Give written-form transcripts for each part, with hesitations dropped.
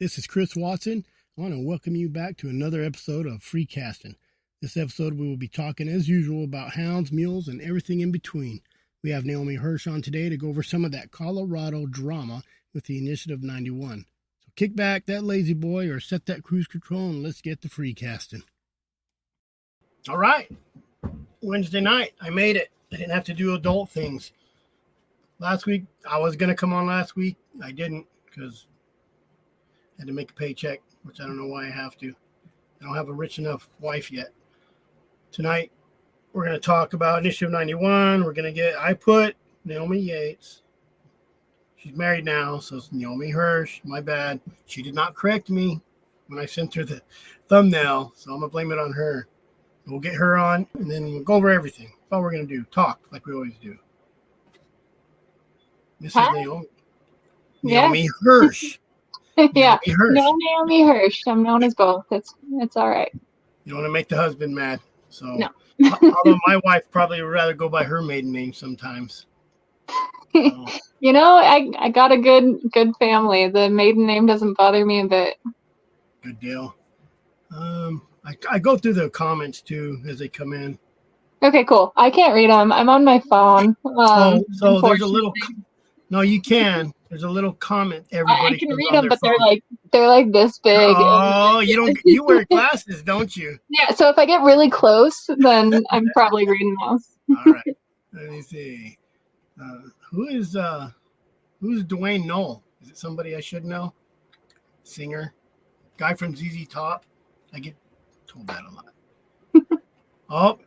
This is Chris Watson. I want to welcome you back to another episode of Free Castin. This episode we will be talking as usual about hounds, mules, and everything in between. We have Naomi Hersh on today to go over some of that Colorado drama with the Initiative 91. So kick back that lazy boy or set that cruise control and let's get to free casting. All right. Wednesday night, I made it. I didn't have to do adult things. Last week, I was going to come on last week. I didn't because I had to make a paycheck, which I don't know why I have to. I don't have a rich enough wife yet. Tonight, we're going to talk about Initiative 91. I put Naomi Yates. She's married now, so it's Naomi Hersh. My bad. She did not correct me when I sent her the thumbnail, so I'm going to blame it on her. We'll get her on, and then we'll go over everything. That's all we're going to do. Talk like we always do. This is Naomi. Naomi Hersh. Yeah. Naomi Hersh. No, Naomi Hersh. I'm known as both. It's all right. You don't want to make the husband mad. So, no. Although my wife probably would rather go by her maiden name sometimes. I got a good family. The maiden name doesn't bother me a bit. Good deal. I go through the comments too as they come in. Okay, cool. I can't read them. I'm on my phone. So there's a little. No, you can. There's a little comment. Everybody I can read them, but they're like this big. Oh, you wear glasses, don't you? Yeah. So if I get really close, then I'm probably reading those. All right. Let me see. Who's Dwayne Knoll? Is it somebody I should know? Singer, guy from ZZ Top. I get told that a lot. Oh,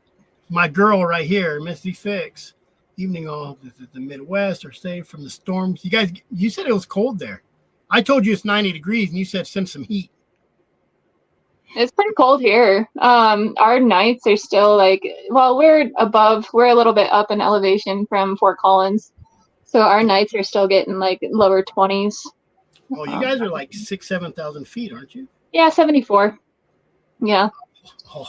my girl right here, Misty Fix. Evening all. This is the Midwest or safe from the storms. You guys, you said it was cold there. I told you it's 90 degrees, and you said send some heat. It's pretty cold here. Our nights are still we're a little bit up in elevation from Fort Collins. So our nights are still getting lower 20s. Oh, you guys are 7,000 feet, aren't you? Yeah, 74. Yeah. Oh,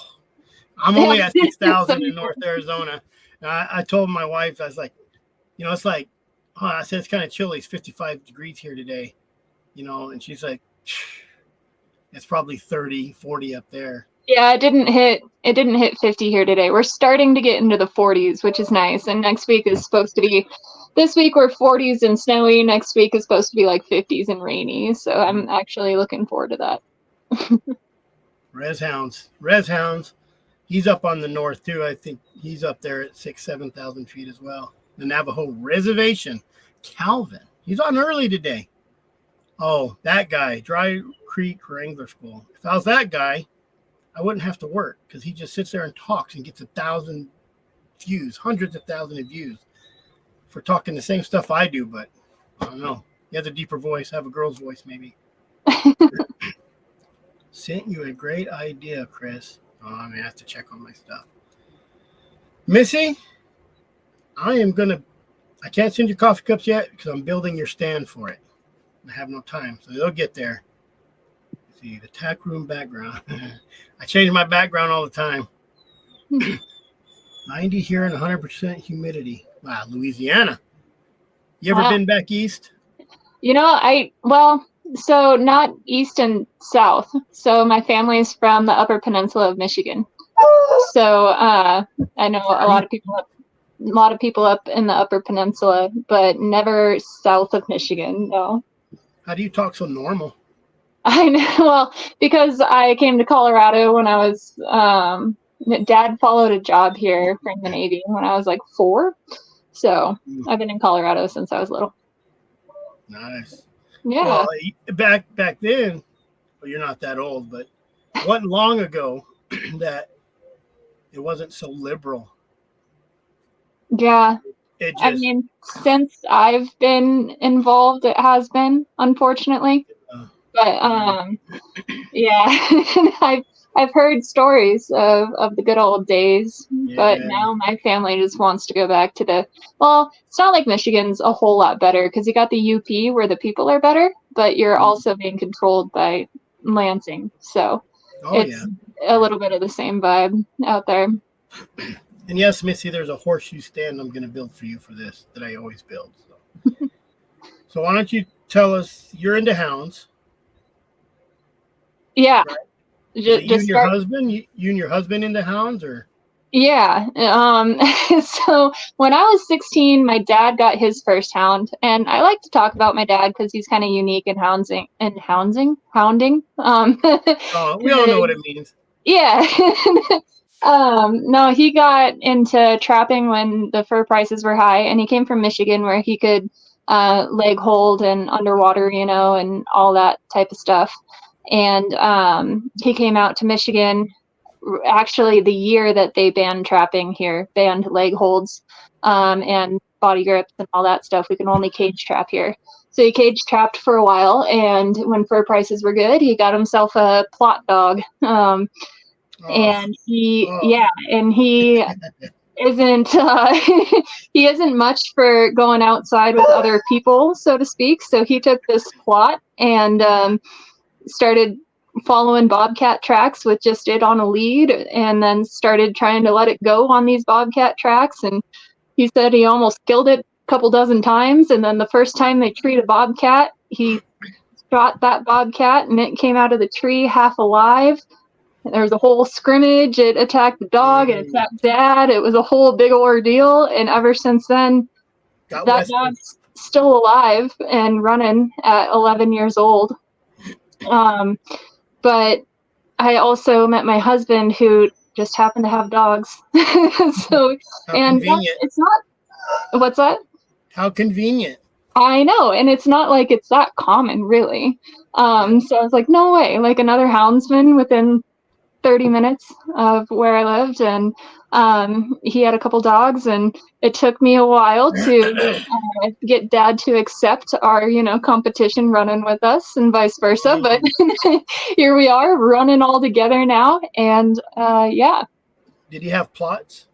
I'm only at 6,000 in North Arizona. I told my wife, I was like, it's I said, it's kind of chilly. It's 55 degrees here today, and she's like, it's probably 30, 40 up there. Yeah, it didn't hit 50 here today. We're starting to get into the 40s, which is nice. And next week is supposed to be, this week we're 40s and snowy. Next week is supposed to be 50s and rainy. So I'm actually looking forward to that. Res Hounds. He's up on the north too. I think he's up there at 7,000 feet as well. The Navajo Reservation. Calvin. He's on early today. Oh, that guy. Dry Creek Wrangler School. If I was that guy, I wouldn't have to work because he just sits there and talks and gets 1,000 views, hundreds of thousands of views for talking the same stuff I do. But I don't know. He has a deeper voice. I have a girl's voice maybe. Sent you a great idea, Chris. Oh, I'm going to have to check on my stuff. Missy, I can't send you coffee cups yet because I'm building your stand for it. I have no time, so they'll get there. Let's see, the tack room background. I change my background all the time. 90 here and 100% humidity. Wow, Louisiana. You ever been back east? So not east and south. So my family is from the Upper Peninsula of Michigan. So I know a lot of people up in the Upper Peninsula, but never south of Michigan. No. How do you talk so normal? I know. Well, because I came to Colorado when I was Dad followed a job here from the Navy when I was 4. So I've been in Colorado since I was little. Nice. Yeah. Well, back then, well, you're not that old, but it wasn't long ago that it wasn't so liberal. Yeah. Since I've been involved, it has been, unfortunately. But yeah, I've heard stories of the good old days, but now my family just wants to go back to it's not like Michigan's a whole lot better because you got the UP where the people are better, but you're also being controlled by Lansing. So it's a little bit of the same vibe out there. And yes, Missy, there's a horseshoe stand I'm going to build for you for this that I always build. So why don't you tell us, you're into hounds. Yeah, right? Is it you just and your start. husband? You and your husband into hounds, or? Yeah. So when I was 16, my dad got his first hound, and I like to talk about my dad because he's kind of unique in hounding. Oh, we all know what it means. Yeah. No, he got into trapping when the fur prices were high, and he came from Michigan where he could leg hold and underwater, and all that type of stuff. And he came out to Michigan actually the year that they banned trapping here, banned leg holds and body grips and all that stuff. We can only cage trap here. So he cage trapped for a while, and when fur prices were good, he got himself a plot dog. Oh, And he, oh, yeah, and he isn't he isn't much for going outside with other people, so to speak. So he took this plot and started following bobcat tracks with just it on a lead, and then started trying to let it go on these bobcat tracks. And he said he almost killed it a couple dozen times, and then the first time they treed a bobcat, he shot that bobcat and it came out of the tree half alive. There was a whole scrimmage. It attacked the dog, it mm, attacked dad. It was a whole big ordeal. And ever since then, got that Western. dog's still alive and running at 11 years old. But I also met my husband who just happened to have dogs. So, How and convenient. it's not, what's that? How convenient. I know, and it's not like it's that common, really. Yeah. So I was like, no way, like another houndsman within 30 minutes of where I lived. And he had a couple dogs, and it took me a while to get dad to accept our, competition running with us and vice versa. But Mm. here we are running all together now. And yeah, Did he have plots?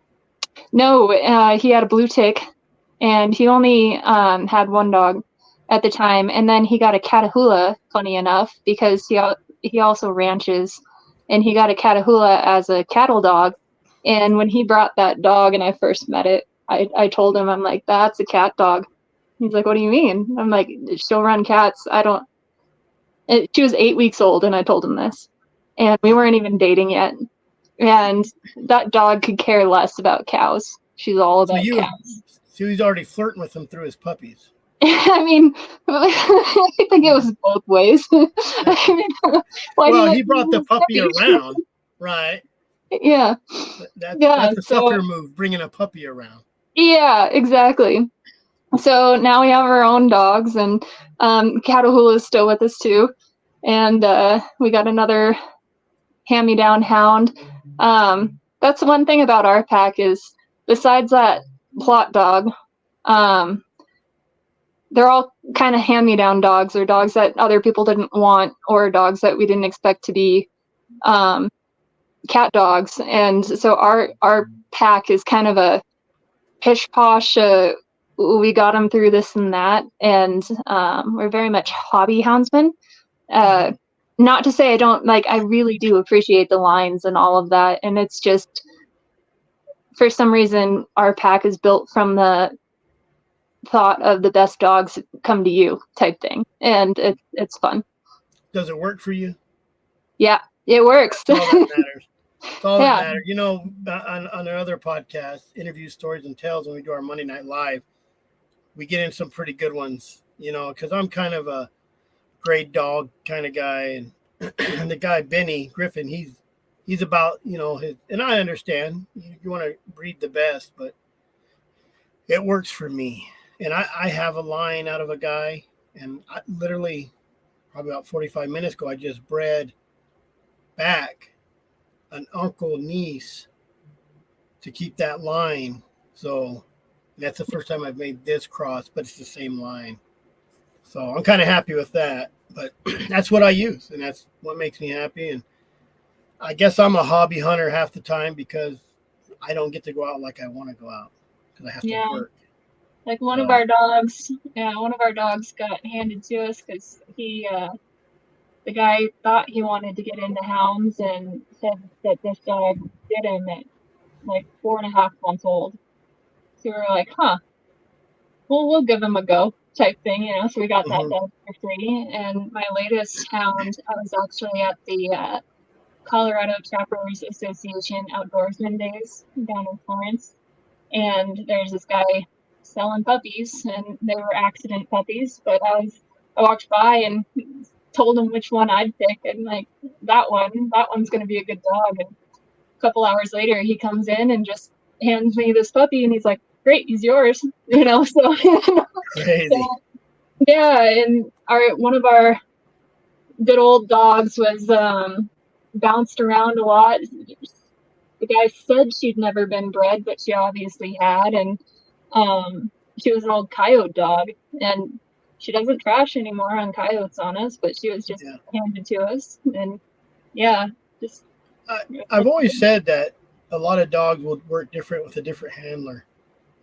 no, he had a blue tick, and he only had one dog at the time. And then he got a Catahoula, funny enough, because he also ranches, and he got a Catahoula as a cattle dog. And when he brought that dog and I first met it, I told him, I'm like, that's a cat dog. He's like, what do you mean? I'm like, she'll run cats. I don't. She was 8 weeks old, and I told him this, and we weren't even dating yet. And that dog could care less about cows. She's all So about cows. so he's already flirting with them through his puppies. I mean, I think it was both ways. I mean, why do you Well, like he brought the puppy around, right? Yeah, yeah. That's a So sucker move, bringing a puppy around. yeah, exactly. So now we have our own dogs, and Catahoula is still with us too, and we got another hand-me-down hound. That's one thing about our pack is, besides that plot dog, um, they're all kind of hand-me-down dogs, or dogs that other people didn't want, or dogs that we didn't expect to be um, cat dogs. And so our pack is kind of a pish posh. We got them through this and that, and we're very much hobby houndsmen. Uh, Mm-hmm. Not to say I don't like. I really do appreciate the lines and all of that, and it's just, for some reason, our pack is built from the thought of the best dogs come to you type thing, and it's fun. Does it work for you? Yeah, it works. That's all that matters. It's all that Yeah, matters. On our other podcast, Interviews, Stories, and Tales, when we do our Monday Night Live, we get in some pretty good ones, because I'm kind of a great dog kind of guy. And the guy, Benny Griffin, he's about, his, and I understand you want to breed the best, but it works for me. And I have a line out of a guy, and I literally, probably about 45 minutes ago, I just bred back an uncle niece to keep that line. So that's the first time I've made this cross, but it's the same line. So I'm kind of happy with that. But that's what I use, and that's what makes me happy. And I guess I'm a hobby hunter half the time because I don't get to go out like I want to go out because I have to yeah. work. Like one of So our dogs, yeah, one of our dogs got handed to us because the guy thought he wanted to get into hounds and said that this dog did him at like 4.5 months old. So we were like, huh, well, we'll give him a go. type thing, so we got that Mhm. done for free. And my latest hound, I was actually at the Colorado Trappers Association Outdoorsman Days down in Florence. And there's this guy selling puppies, and they were accident puppies. But I walked by and told him which one I'd pick, and like that one's going to be a good dog. And a couple hours later, he comes in and just hands me this puppy, and he's like, "Great, he's yours," So, Crazy. so yeah, and one of our good old dogs was bounced around a lot. The guy said she'd never been bred, but she obviously had, and she was an old coyote dog, and she doesn't trash anymore on coyotes on us, but she was just Yeah. handed to us, and yeah, just I've always said that a lot of dogs would work different with a different handler.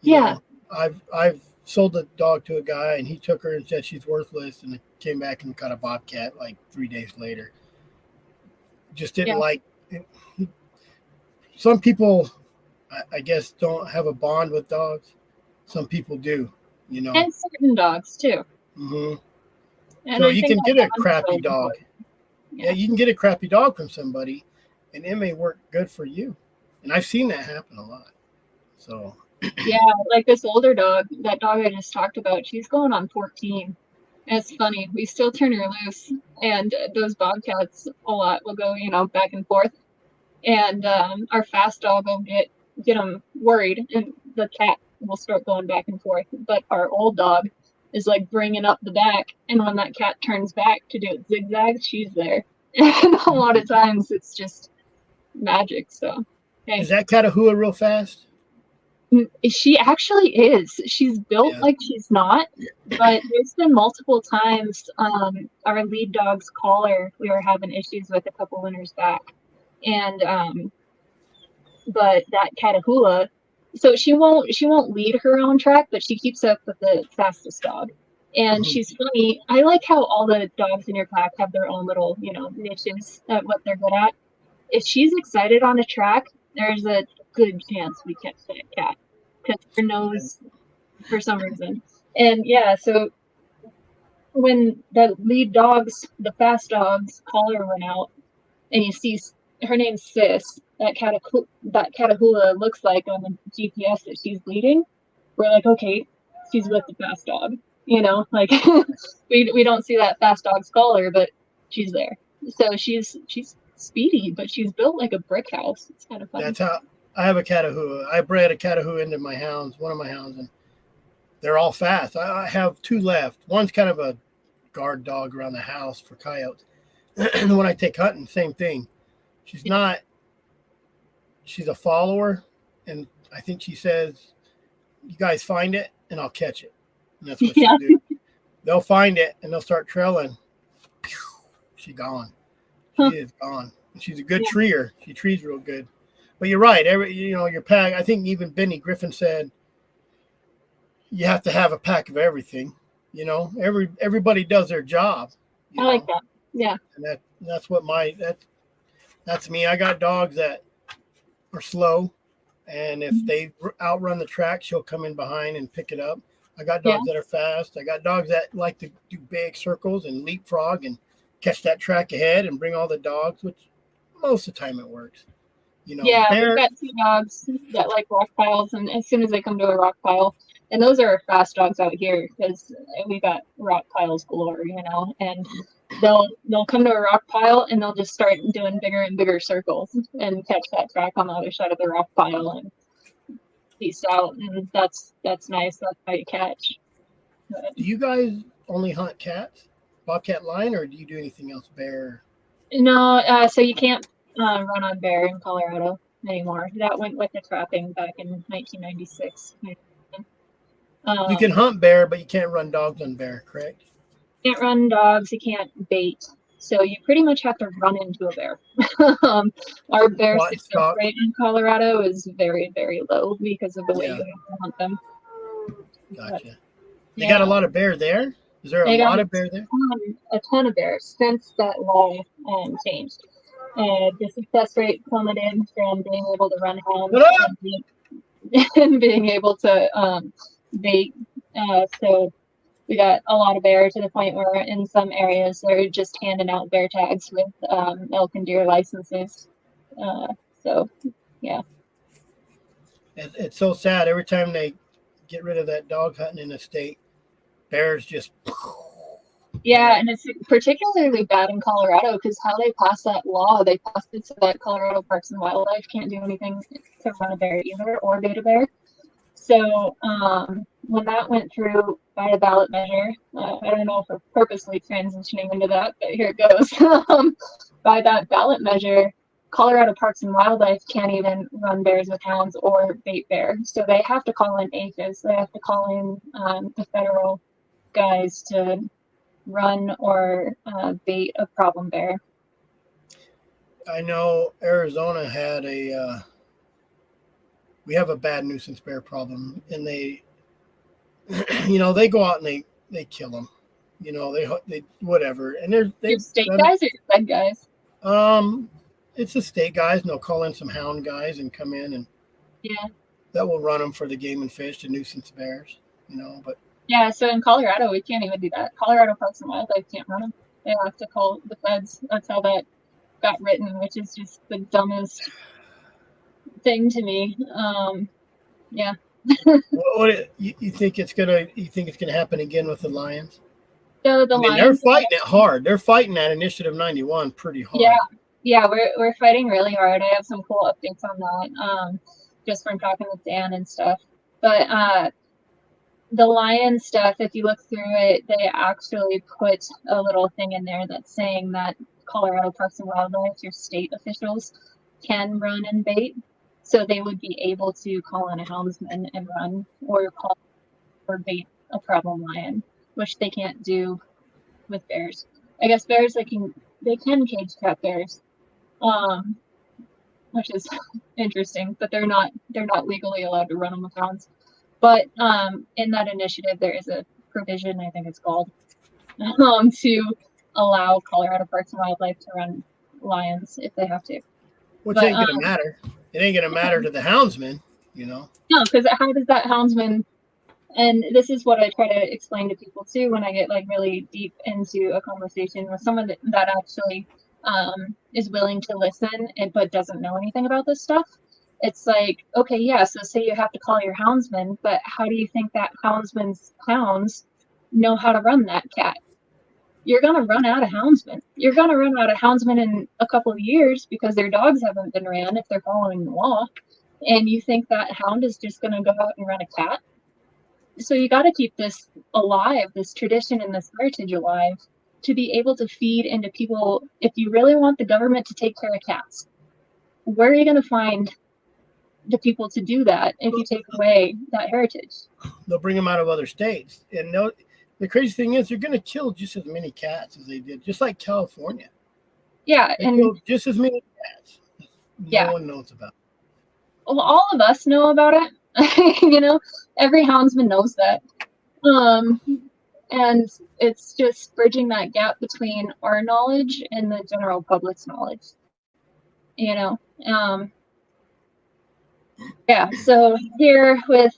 You yeah, know, I've sold a dog to a guy and he took her and said she's worthless, and came back and got a bobcat like 3 days later. Just didn't yeah, like it. Some people, I guess, don't have a bond with dogs. Some people do, you know. and certain dogs too, hmm and So I you think can that get a bond is crappy really dog. important. Yeah, Yeah, you can get a crappy dog from somebody, and it may work good for you. And I've seen that happen a lot. So yeah, like this older dog, that dog I just talked about, she's going on 14. And it's funny, we still turn her loose, and those bobcats a lot will go, back and forth. And our fast dog will get him worried, and the cat will start going back and forth. But our old dog is like bringing up the back, and when that cat turns back to do its zigzags, she's there. And a lot of times it's just magic. So, is hey, that Catahoula real fast? she actually is. She's built Yeah. like she's not, but there's been multiple times. Our lead dog's collar we were having issues with a couple winters back, and but that Catahoula, so she won't lead her own track, but she keeps up with the fastest dog. And Mhm. she's funny. I like how all the dogs in your pack have their own little, niches at what they're good at. If she's excited on a track, there's a good chance we catch that cat because her Yeah. nose, for some reason. And yeah, so when the lead dogs, the fast dogs, collar went out, and you see her name's Sis. That Catahoula looks like on the GPS that she's leading. We're like, okay, she's with the fast dog. Like we don't see that fast dog's collar, but she's there. So she's speedy, but she's built like a brick house. It's kind of fun. That's how I have a Catahoula. I bred a Catahoula into my hounds, one of my hounds, and they're all fast. I have two left. One's kind of a guard dog around the house for coyotes. And when I take hunting, same thing. She's not. She's a follower, and I think she says, "You guys find it, and I'll catch it." And that's what she'll Yeah, do. They'll find it, and they'll start trailing. She's gone. She huh, is gone. And she's a good yeah, treer. She trees real good. But you're right. Your pack. I think even Benny Griffin said you have to have a pack of everything. Everybody does their job. I You like know, that. Yeah, and that's what that's me. I got dogs that are slow, and if they outrun the track, she'll come in behind and pick it up. I got yeah, dogs that are fast. I got dogs that like to do big circles and leapfrog and catch that track ahead and bring all the dogs, which most of the time it works. yeah. We've Bear. got two dogs that like rock piles, and as soon as they come to a rock pile, and those are fast dogs out here because we got rock piles galore, and they'll come to a rock pile and they'll just start doing bigger and bigger circles and catch that track on the other side of the rock pile and peace out. And that's nice. That's how you catch. But, Do you guys only hunt cats, bobcat lion, or do you do anything else? Bear. no, so you can't run on bear in Colorado anymore. That went with the trapping back in 1996. You can Um, hunt bear, but you can't run dogs on bear. Correct. can't run dogs. You can't bait. So you pretty much have to run into a bear. Our bear What success stock? rate in Colorado is very, very low because of the way Yeah, you have to hunt them. But gotcha. They got a yeah, lot of bear there. Is there a they got lot of bear there? a ton of bears since that law changed. The success rate plummeted from being able to run hounds What up? and and being able to bait. So we got a lot of bear to the point where in some areas they're just handing out bear tags with elk and deer licenses. So, yeah. It's so sad. Every time they get rid of that dog hunting in the state, bears just. Yeah, and it's particularly bad in Colorado because how they passed that law, they passed it so that Colorado Parks and Wildlife can't do anything to run a bear either or bait a bear. So when that went through by a ballot measure, I don't know if we're purposely transitioning into that, but here it goes. By that ballot measure, Colorado Parks and Wildlife can't even run bears with hounds or bait bear. So they have to call in APHIS. They have to call in the federal guys to run or bait a problem bear. I know Arizona had we have a bad nuisance bear problem, and they they go out and they kill them, they whatever, and they state guys or fed guys. It's the state guys, and they'll call in some hound guys and come in, and that will run them for the game and fish, the nuisance bears, but. Yeah, so in Colorado, we can't even do that. Colorado Parks and Wildlife can't run them. They have to call the feds. That's how that got written, which is just the dumbest thing to me. Yeah. What you think it's gonna happen again with the Lions? So the Lions, they're fighting it hard. They're fighting that Initiative 91 pretty hard. Yeah, we're fighting really hard. I have some cool updates on that, just from talking with Dan and stuff. But the lion stuff, if you look through it, they actually put a little thing in there that's saying that Colorado Parks and Wildlife, your state officials, can run and bait. So they would be able to call in a houndsman and run or call or bait a problem lion, which they can't do with bears. I guess bears they can cage trap bears, which is interesting, but they're not legally allowed to run them with hounds. But in that initiative, there is a provision, I think it's called, to allow Colorado Parks and Wildlife to run lions if they have to. Which ain't going to matter. It ain't going to matter to the houndsman, No, because how does that houndsman, and this is what I try to explain to people too when I get really deep into a conversation with someone that actually is willing to listen but doesn't know anything about this stuff. It's like, okay, yeah, so say you have to call your houndsman, but how do you think that houndsman's hounds know how to run that cat? You're going to run out of houndsmen. You're going to run out of houndsmen in a couple of years because their dogs haven't been ran if they're following the law. And you think that hound is just going to go out and run a cat? So you got to keep this alive, this tradition and this heritage alive, to be able to feed into people. If you really want the government to take care of cats, where are you going to find the people to do that if you take away that heritage? They'll bring them out of other states. And the crazy thing is they're going to kill just as many cats as they did, just like California. Yeah. They killed just as many cats. No one knows about it. Well, all of us know about it. Every houndsman knows that. And it's just bridging that gap between our knowledge and the general public's knowledge. So here with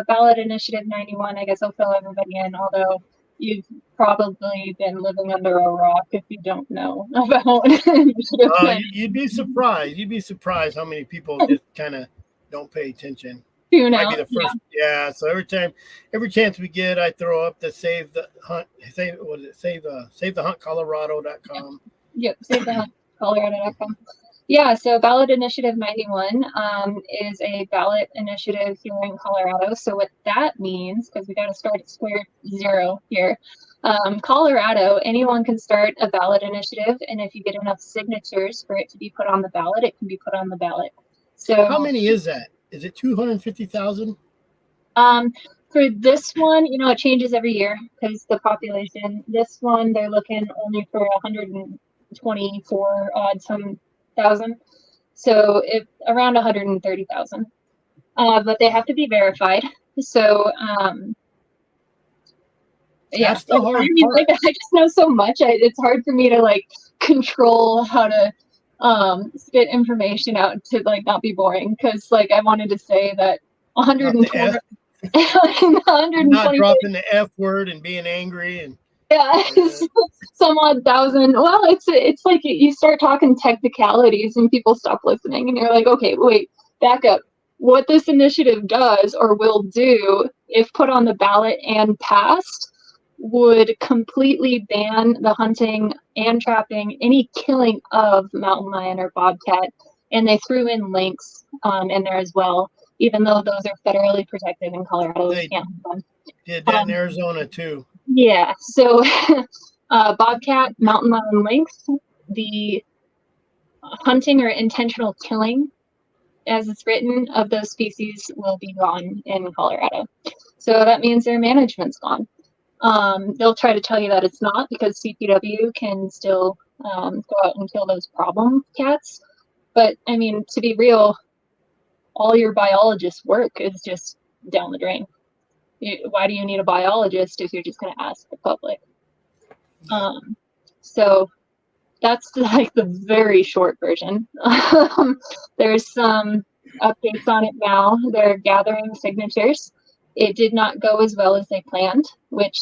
ballot initiative 91, I guess I'll fill everybody in, although you've probably been living under a rock if you don't know about you'd be surprised. You'd be surprised how many people just kind of don't pay attention. Might be the first. Yeah. So every chance we get, I throw up the Save the Hunt Colorado.com. Yep. Save the Hunt Colorado.com. Yeah, so ballot initiative 91 is a ballot initiative here in Colorado. So what that means, because we got to start at square zero here, Colorado, anyone can start a ballot initiative, and if you get enough signatures for it to be put on the ballot, it can be put on the ballot. So how many is that? Is it 250,000? For this one, it changes every year because the population. This one, they're looking only for 124 odd some thousand, so around 130,000. But they have to be verified. So that's the hard part. I just know so much. It's hard for me to control how to spit information out to not be boring, because I wanted to say that 120 Not 120 dropping the F word and being angry and yeah, some odd thousand. Well, it's like you start talking technicalities and people stop listening, and you're like, okay, wait, back up. What this initiative does or will do, if put on the ballot and passed, would completely ban the hunting and trapping, any killing of mountain lion or bobcat, and they threw in lynx in there as well, even though those are federally protected in Colorado. they Can't hunt them. did that in Arizona too. Yeah, so bobcat, mountain lion, lynx, the hunting or intentional killing, as it's written, of those species will be gone in Colorado. So that means their management's gone. They'll try to tell you that it's not because CPW can still go out and kill those problem cats. But I mean, to be real, all your biologist's work is just down the drain. Why do you need a biologist if you're just going to ask the public? So that's like the very short version. There's some updates on it now. They're gathering signatures. It did not go as well as they planned, which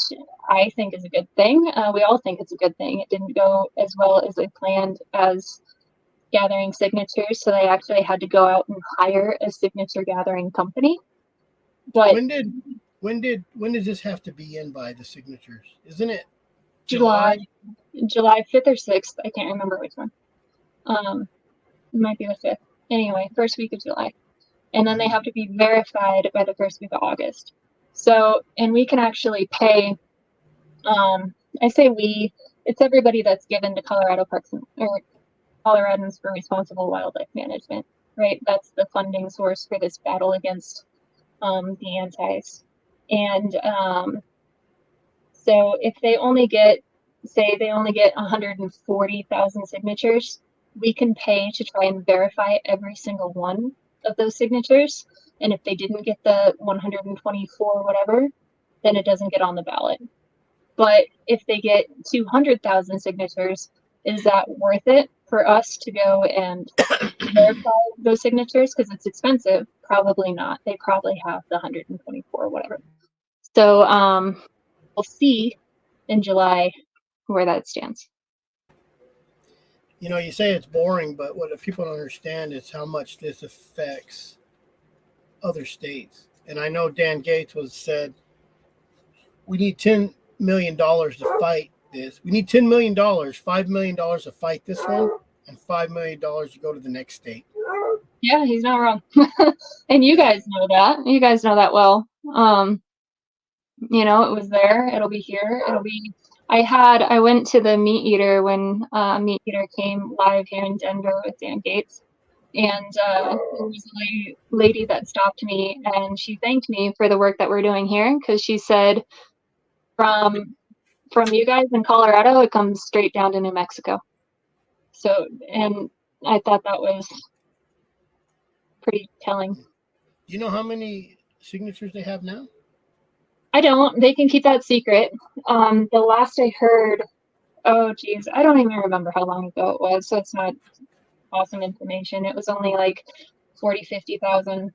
I think is a good thing. We all think it's a good thing. It didn't go as well as they planned as gathering signatures, so they actually had to go out and hire a signature gathering company. But when does this have to be in by, the signatures? Isn't it July 5th or 6th. I can't remember which one. It might be the 5th. Anyway, first week of July. And then they have to be verified by the first week of August. So, and we can actually pay, I say we, it's everybody that's given to Colorado Parks or Coloradans for Responsible Wildlife Management, right? That's the funding source for this battle against the antis. And so if they only get, say they only get 140,000 signatures, we can pay to try and verify every single one of those signatures. And if they didn't get the 124 whatever, then it doesn't get on the ballot. But if they get 200,000 signatures, is that worth it for us to go and verify those signatures? Because it's expensive. Probably not. They probably have the 124 whatever. So we'll see in July where that stands. You know, you say it's boring, but what people don't understand is how much this affects other states. And I know Dan Gates said, we need $10 million to fight this. We need $10 million, $5 million to fight this one, and $5 million to go to the next state. Yeah, he's not wrong. And you guys know that. You guys know that well. You know, it was there. It'll be here. It'll be. I went to the Meat Eater when Meat Eater came live here in Denver with Dan Gates, and there was a lady that stopped me and she thanked me for the work that we're doing here because she said, from you guys in Colorado, it comes straight down to New Mexico. So, and I thought that was pretty telling. Do you know how many signatures they have now? I don't. They can keep that secret. The last I heard, oh geez, I don't even remember how long ago it was, so it's not awesome information. It was only like 40, 50,000.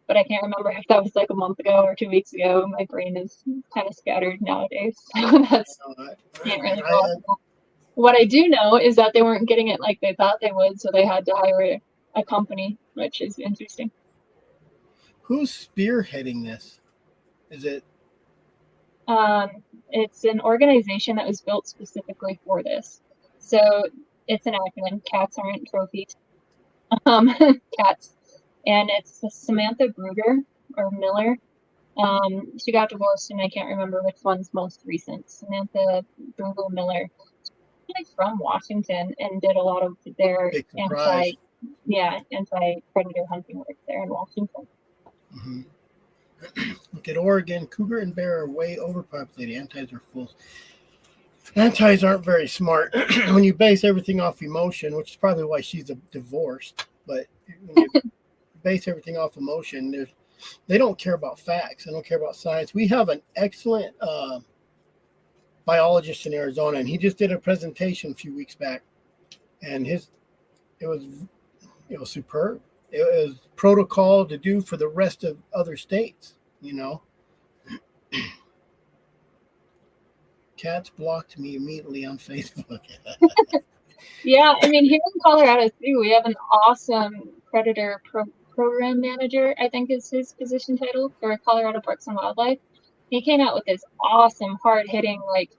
But I can't remember if that was like a month ago or 2 weeks ago. My brain is kind of scattered nowadays. That's can't really go. What I do know is that they weren't getting it like they thought they would, so they had to hire a company, which is interesting. Who's spearheading this? Is it? It's an organization that was built specifically for this. So it's an acronym. Cats aren't trophies. Cats. And it's Samantha Bruger or Miller. She got divorced, and I can't remember which one's most recent. Samantha Bruger Miller. She's from Washington and did a lot of their anti-predator hunting work there in Washington. Mm-hmm. Look at Oregon. Cougar and bear are way overpopulated. Antis are fools. Antis aren't very smart. When you base everything off emotion, which is probably why she's divorced, but when you base everything off emotion, they don't care about facts. They don't care about science. We have an excellent biologist in Arizona, and he just did a presentation a few weeks back, and it was superb. It was protocol to do for the rest of other states. you know. Cats blocked me immediately on Facebook. Yeah, I mean, here in Colorado too, we have an awesome predator program manager, I think is his position title for Colorado Parks and Wildlife. He came out with this awesome, hard-hitting, like,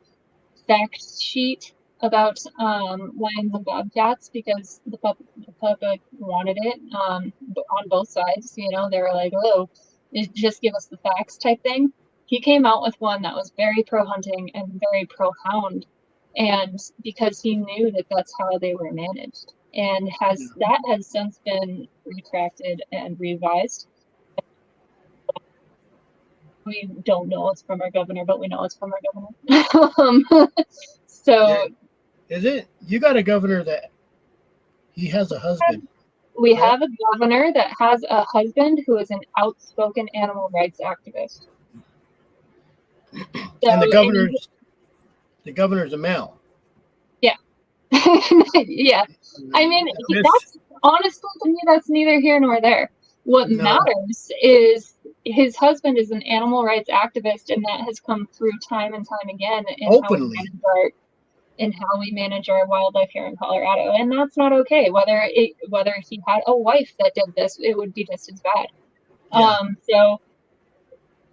fact sheet about lions and bobcats because the public wanted it on both sides. You know, they were like, "Oh, just give us the facts" type thing. He came out with one that was very pro hunting and very pro hound, and because he knew that that's how they were managed, and has since been retracted and revised. We don't know it's from our governor, but we know it's from our governor. So is it? You got a governor that he has a husband. we have a governor that has a husband who is an outspoken animal rights activist. So, and the governor's a male. Yeah. Yeah. I mean, that's honestly, to me, that's neither here nor there. What matters is his husband is an animal rights activist, and that has come through time and time again openly in how we manage our wildlife here in Colorado, and that's not okay. Whether he had a wife that did this, it would be just as bad. Yeah. So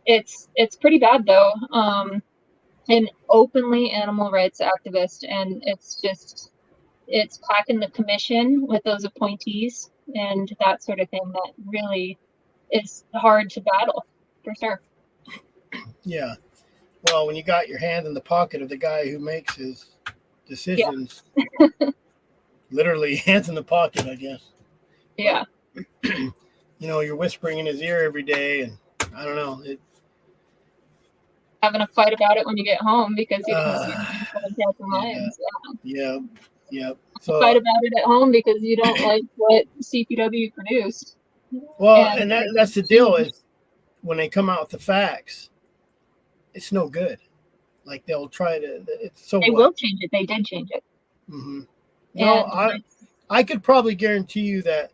it's pretty bad though. An openly animal rights activist, and it's packing the commission with those appointees and that sort of thing that really is hard to battle, for sure. Yeah. Well, when you got your hand in the pocket of the guy who makes his decisions, literally hands in the pocket, I guess. Yeah. You know, you're whispering in his ear every day, and I don't know. Having a fight about it when you get home because you can see cats and lions. Yeah. So fight about it at home because you don't like what CPW produced. Well, and that's the deal is when they come out with the facts, it's no good. Like they'll try to. They will change it. They did change it. Mm-hmm. No, I could probably guarantee you that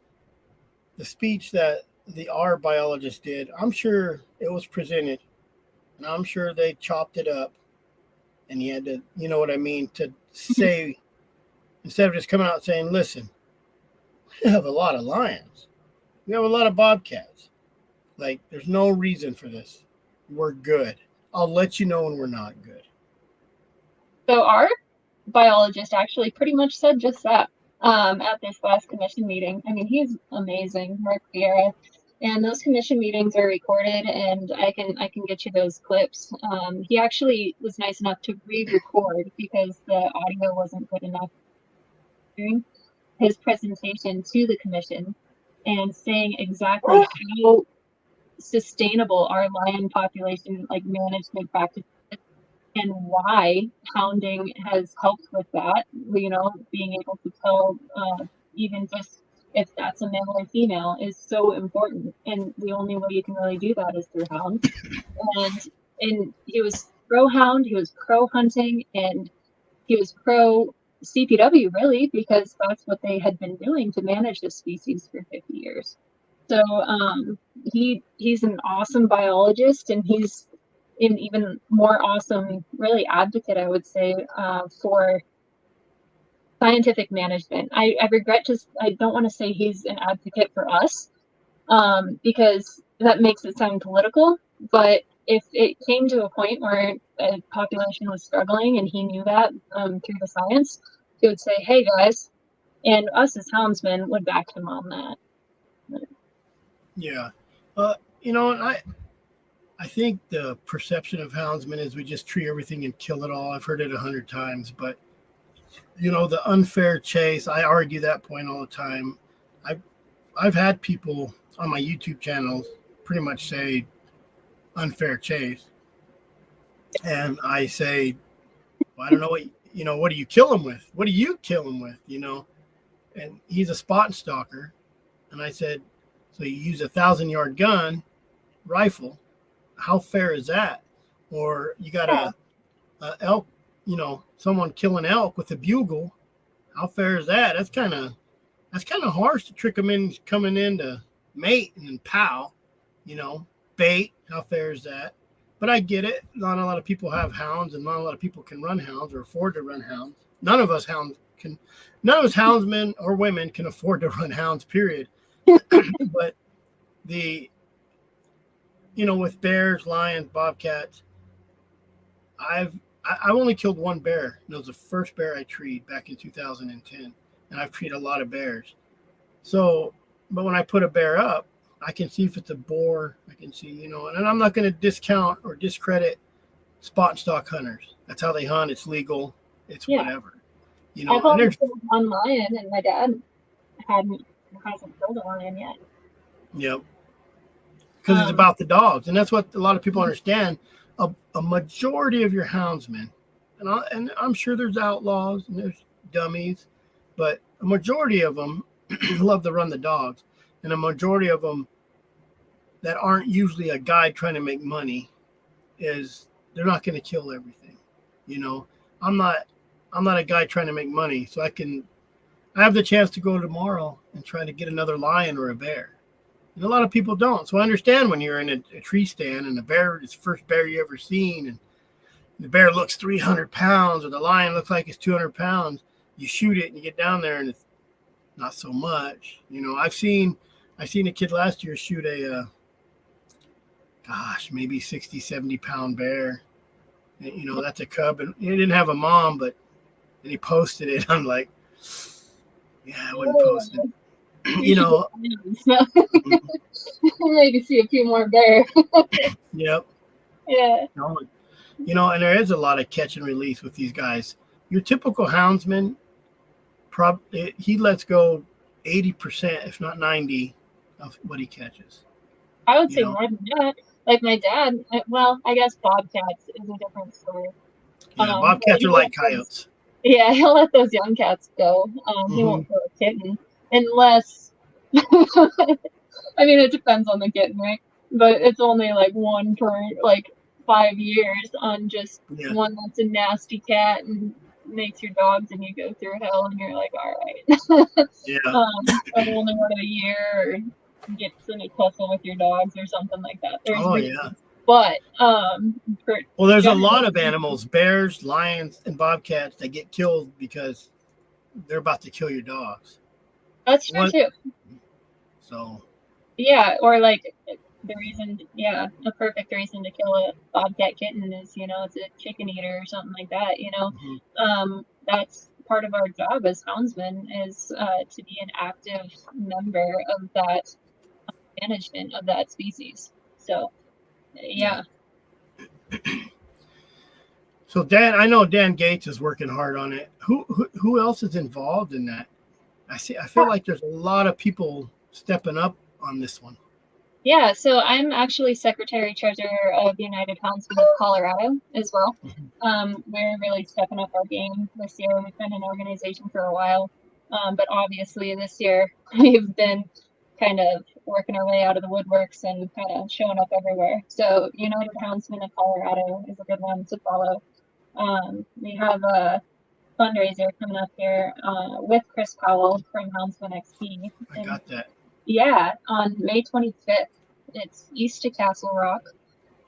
the speech that our biologist did, I'm sure it was presented, and I'm sure they chopped it up, and he had to, you know what I mean, to say instead of just coming out saying, "Listen, we have a lot of lions, we have a lot of bobcats. Like, there's no reason for this. We're good. I'll let you know when we're not good." So our biologist actually pretty much said just that at this last commission meeting. I mean, he's amazing, Mark Vieira, and those commission meetings are recorded, and I can get you those clips. He actually was nice enough to re-record because the audio wasn't good enough during his presentation to the commission, and saying exactly how sustainable our lion population management practices and why hounding has helped with that. You know, being able to tell even just if that's a male or female is so important, and the only way you can really do that is through hound. And he was pro hound, he was pro hunting, and he was pro CPW, really, because that's what they had been doing to manage the species for 50 years. So he's an awesome biologist, and he's an even more awesome, really, advocate, I would say, for scientific management. I don't want to say he's an advocate for us, because that makes it sound political, but if it came to a point where a population was struggling and he knew that through the science, he would say, "Hey guys," and us as houndsmen would back him on that. Yeah. You know, and I think the perception of houndsmen is we just treat everything and kill it all. I've heard it 100 times, but you know, the unfair chase, I argue that point all the time. I've had people on my YouTube channel pretty much say unfair chase. And I say, well, I don't know what do you kill him with? What do you kill him with? You know? And he's a spot stalker. And I said, so you use a 1,000-yard gun, rifle. How fair is that? Or you got a elk, you know, someone killing elk with a bugle. How fair is that? That's kind of harsh to trick them in coming in to mate and then pow, you know. bait. How fair is that? But I get it. Not a lot of people have hounds, and not a lot of people can run hounds or afford to run hounds. None of us houndsmen or women can afford to run hounds, period. But with bears, lions, bobcats, I've only killed one bear. And it was the first bear I treed back in 2010. And I've treated a lot of bears. So, but when I put a bear up, I can see if it's a boar. I can see, and I'm not going to discount or discredit spot and stalk hunters. That's how they hunt. It's legal. It's whatever. I've only killed one lion, and my dad hasn't killed a lion yet. Yep. Because it's about the dogs, and that's what a lot of people understand. A majority of your houndsmen, and I'm sure there's outlaws and there's dummies, but a majority of them love to run the dogs, and a majority of them that aren't usually a guy trying to make money they're not going to kill everything. I'm not a guy trying to make money, so I have the chance to go tomorrow and try to get another lion or a bear. And a lot of people don't. So I understand when you're in a tree stand and the bear is the first bear you ever seen, and the bear looks 300 pounds or the lion looks like it's 200 pounds. You shoot it and you get down there and it's not so much. I've seen a kid last year shoot maybe 60, 70 pound bear. And, that's a cub, and he didn't have a mom, and he posted it. I'm like, yeah, I wouldn't post it. Maybe see a few more bears. Yep. Yeah. And there is a lot of catch and release with these guys. Your typical houndsman, he lets go 80%, if not 90%, of what he catches. I would say more than that. Like my dad, I guess bobcats is a different story. Yeah, bobcats are like coyotes. Yeah, he'll let those young cats go. He won't kill a kitten unless, it depends on the kitten, right? But it's only like one per 5 years on just one that's a nasty cat and makes your dogs and you go through hell and you're like, all right. And only one a year or gets in a tussle with your dogs or something like that. There's reasons. But there's a lot of animals, bears, lions, and bobcats that get killed because they're about to kill your dogs. That's true too. So or the reason, a perfect reason to kill a bobcat kitten is, it's a chicken eater or something like that, that's part of our job as houndsmen is to be an active member of that management of that species. So, yeah. So I know Dan Gates is working hard on it. Who else is involved in that? I feel like there's a lot of people stepping up on this one. Yeah, so I'm actually Secretary Treasurer of the United Houndsmen of Colorado as well. We're really stepping up our game this year. We've been an organization for a while, but obviously this year we've been kind of working our way out of the woodworks and kind of showing up everywhere. So United Houndsmen of Colorado is a good one to follow. We have a fundraiser coming up here with Chris Powell from Houndsman XP. I got that. Yeah, on May 25th. It's east of Castle Rock.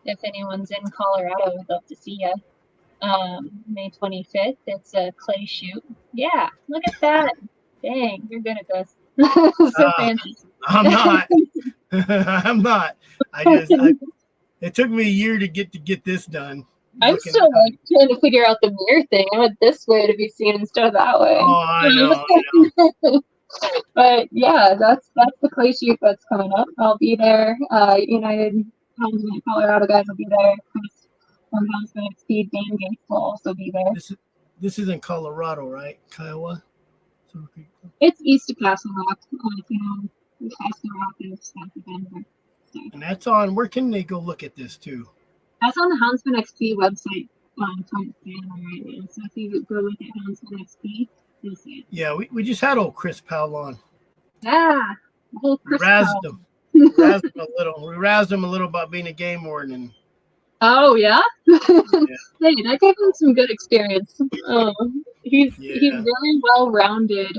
If anyone's in Colorado, we'd love to see you. May 25th. It's a clay shoot. Yeah, look at that. Dang, you're good at this. So fancy. I'm not. I'm not. It took me a year to get this done. I'm still trying to figure out the mirror thing. I went this way to be seen instead of that way. Oh, I know. But yeah, that's the clay shoot that's coming up. I'll be there. United Houndsmen Colorado guys will be there. Chris from Houndsman XP, Dan Gates will also be there. This is in Colorado, right? Kiowa? It's east of Castle Rock. Castle Rock is south of Denver. So. And that's on. Where can they go look at this too? That's on the Houndsman XP website. So if you go look at Houndsman XP, you'll see it. Yeah, we just had old Chris Powell on. Yeah, the whole Chris Razzed him. We razzed him a little about being a game warden. Oh yeah? Hey, that gave him some good experience. He's very well rounded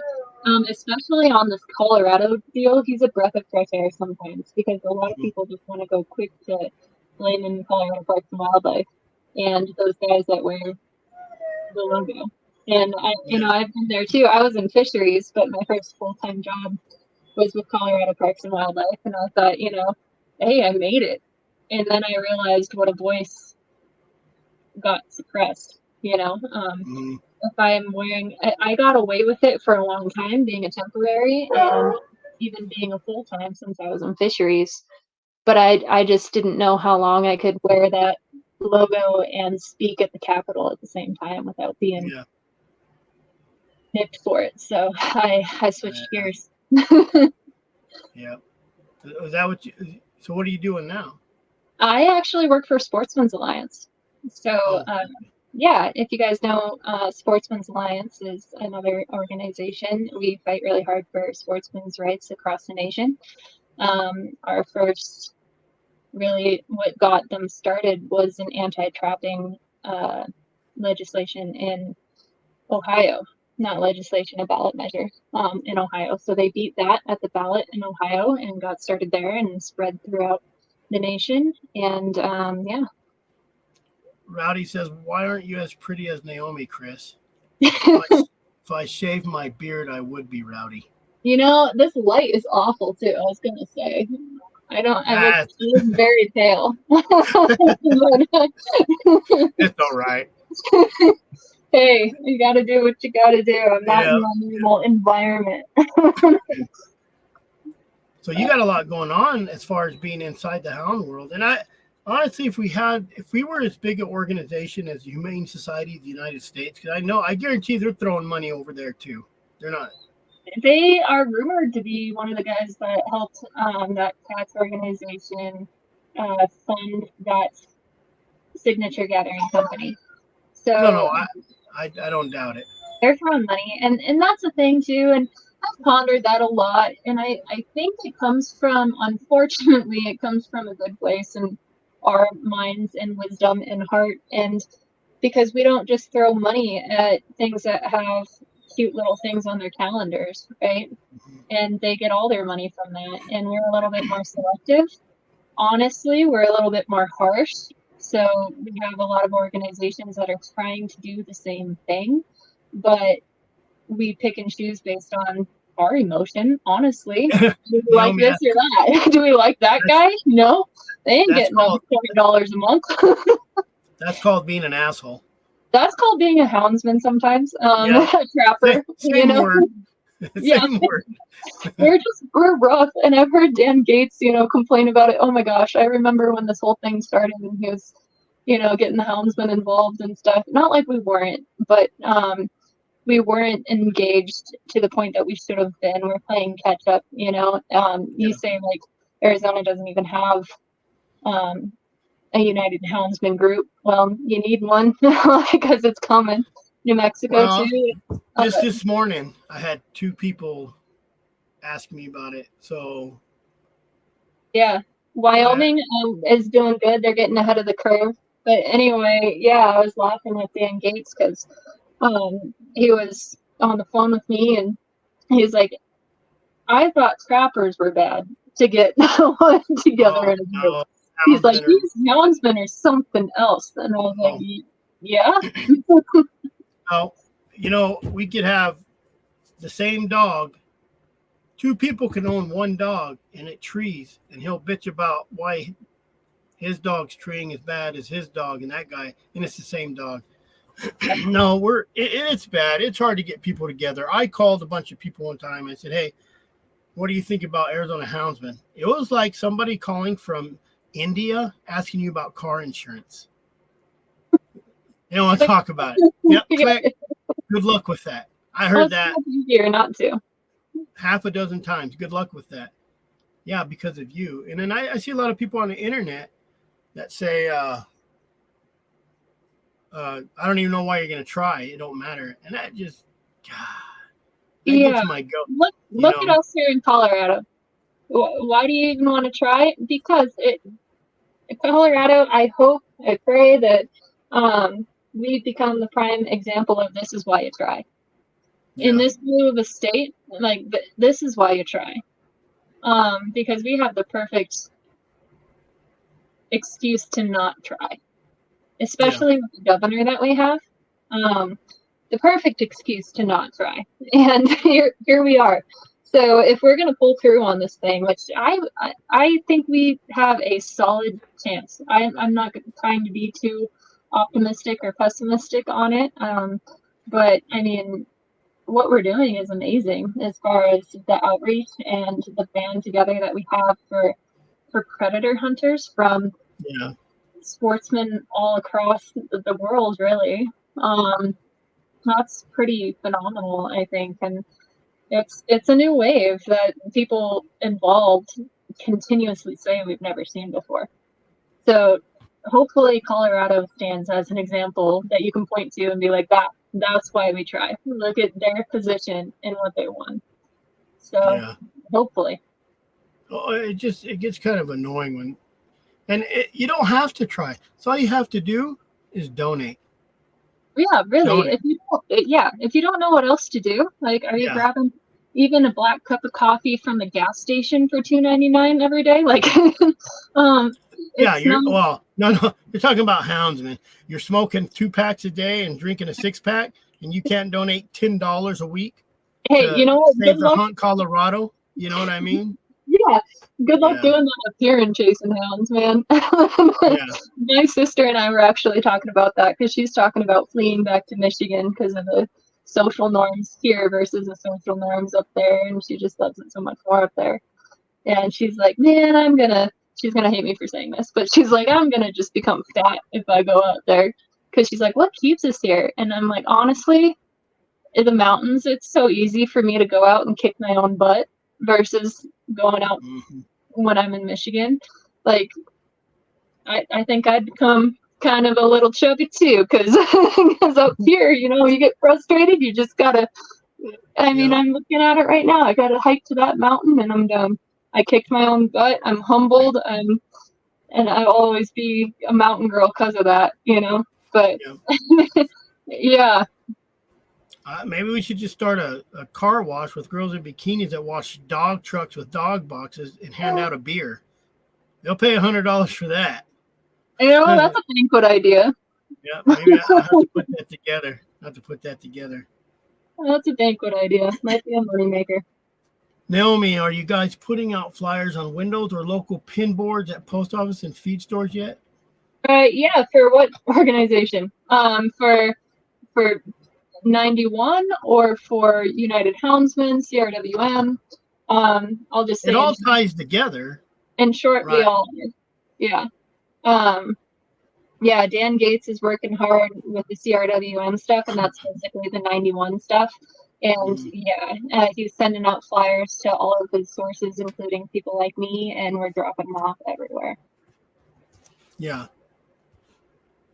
Especially on this Colorado deal, he's a breath of fresh air sometimes because a lot of Mhm. people just want to go quick to blame in Colorado Parks and Wildlife and those guys that wear the logo. And Yeah. I've been there too. I was in fisheries, but my first full-time job was with Colorado Parks and Wildlife, and I thought, hey, I made it. And then I realized what a voice got suppressed. Mhm. If I'm wearing, I got away with it for a long time, being a temporary and even being a full time since I was in fisheries. But I just didn't know how long I could wear that logo and speak at the Capitol at the same time without being Yeah. nipped for it. So I switched Yeah. gears. Yeah. Is that what you? So what are you doing now? I actually work for Sportsman's Alliance. So, Oh. yeah, if you guys know, Sportsman's Alliance is another organization. We fight really hard for sportsmen's rights across the nation. Our first, really, what got them started was an anti-trapping legislation in Ohio. Not legislation, a ballot measure in Ohio. So they beat that at the ballot in Ohio and got started there and spread throughout the nation. And yeah. Rowdy says, "Why aren't you as pretty as Naomi, Chris? If I if I shave my beard, I would be rowdy." This light is awful too. I was gonna say, I Ah, look very pale. it's all right. Hey, you gotta do what you gotta do. I'm not Yeah. in my normal environment. So you got a lot going on as far as being inside the hound world. And I honestly, if we were as big an organization as the Humane Society of the United States, because I guarantee they're throwing money over there too. They're not. They are rumored to be one of the guys that helped that cats organization fund that signature gathering company. No, So no, I don't doubt it. they're throwing money, and that's the thing too. And I've pondered that a lot, and I think it comes from, unfortunately, it comes from a good place in our minds and wisdom and heart, and because we don't just throw money at things that have cute little things on their calendars, right? And they get all their money from that, and we're a little bit more selective. Honestly, we're a little bit more harsh. So we have a lot of organizations that are trying to do the same thing, but we pick and choose based on our emotion, honestly. Do we like Naomi, this or that? Do we like that that's guy? No. They ain't that's getting them called $20 a month. that's called being an asshole. That's called being a houndsman sometimes. Yeah, A trapper, same word. Yeah. Same word. We're rough, and I've heard Dan Gates, complain about it. Oh my gosh, I remember when this whole thing started, and he was, getting the houndsmen involved and stuff. Not like we weren't, but we weren't engaged to the point that we should have been. We're playing catch up. You Yeah. say like Arizona doesn't even have um, a United Houndsman group. Well, you need one because it's coming. New Mexico Well, too. just this morning, I had two people ask me about it. So, Yeah, I, Wyoming is doing good. They're getting ahead of the curve. But anyway, yeah, I was laughing with Dan Gates because he was on the phone with me and he's like, I thought trappers were bad to get together oh in a group. no, He's like, houndsmen are. these houndsmen are something else. And I was like, Oh, yeah. no, we could have the same dog. Two people can own one dog, and it trees, and he'll bitch about why his dog's treeing as bad as his dog and that guy, and it's the same dog. No, it's bad. It's hard to get people together. I called a bunch of people one time and said, "Hey, what do you think about Arizona houndsmen?" It was like somebody calling from India asking you about car insurance. They don't want to talk about it. Yep, click. Good luck with that. I Well, heard it's so that much easier not to. half a dozen times. Good luck with that. Yeah, because of you. And then I see a lot of people on the internet that say, I don't even know why you're going to try. It don't matter. And that just, God, that Yeah, gets my goat. look at us here in Colorado. Why do you even want to try? Because Colorado, I hope, I pray that we become the prime example of this is why you try. In Yeah. this blue of a state, like this is why you try. Because we have the perfect excuse to not try, Yeah. especially with the governor that we have. Um, the perfect excuse to not try. And here we are. So if we're gonna pull through on this thing, which I think we have a solid chance. I'm not trying to be too optimistic or pessimistic on it. But I mean, what we're doing is amazing as far as the outreach and the band together that we have for predator hunters from Yeah. sportsmen all across the world, really. Um, that's pretty phenomenal, I think, and it's a new wave that people involved continuously say we've never seen before. So hopefully Colorado stands as an example that you can point to and be like, that's why we try. Look at their position and what they won. So Yeah. hopefully. Oh, it gets kind of annoying when, and you don't have to try. So all you have to do is donate. Yeah, really. Donate. If you don't know what else to do, like, are you Yeah. grabbing even a black cup of coffee from the gas station for $2.99 every day? Like, Yeah. it's not. No. You're talking about hounds, man. You're smoking 2 packs a day and drinking a 6 pack, and you can't donate $10 a week Hey, you to know what? Good save the luck. hunt Colorado. You know what I mean? Yeah, good luck Yeah. doing that up here in chasing hounds, man. Yeah. My sister and I were actually talking about that because she's talking about fleeing back to Michigan because of the social norms here versus the social norms up there, and she just loves it so much more up there. And she's like, man, she's gonna hate me for saying this, but she's like, I'm gonna just become fat if I go out there. Because she's like, what keeps us here? And I'm like, honestly, in the mountains, it's so easy for me to go out and kick my own butt versus going out Hmm. when I'm in Michigan. Like, I think I'd become kind of a little chubby too, because up here, you get frustrated. You just gotta. I mean, Yep. I'm looking at it right now. I gotta hike to that mountain, and I'm done. I kicked my own butt. I'm humbled. And I'll always be a mountain girl because of that. But Yep. yeah, Maybe we should just start a car wash with girls in bikinis that wash dog trucks with dog boxes and hand out a beer. They'll pay $100 for that. that's a banquet idea. Yeah, maybe I have to put that together. I have to put that together. That's a banquet idea. Might be a moneymaker. Naomi, are you guys putting out flyers on windows or local pin boards at post office and feed stores yet? Yeah, for what organization? For 91 or for United Houndsmen, CRWM. I'll just It say all ties together, in short, we right? all are. Yeah. Um, yeah, Dan Gates is working hard with the CRWM stuff, and that's basically the 91 stuff. And Mm, yeah, he's sending out flyers to all of his sources, including people like me, and we're dropping them off everywhere. yeah.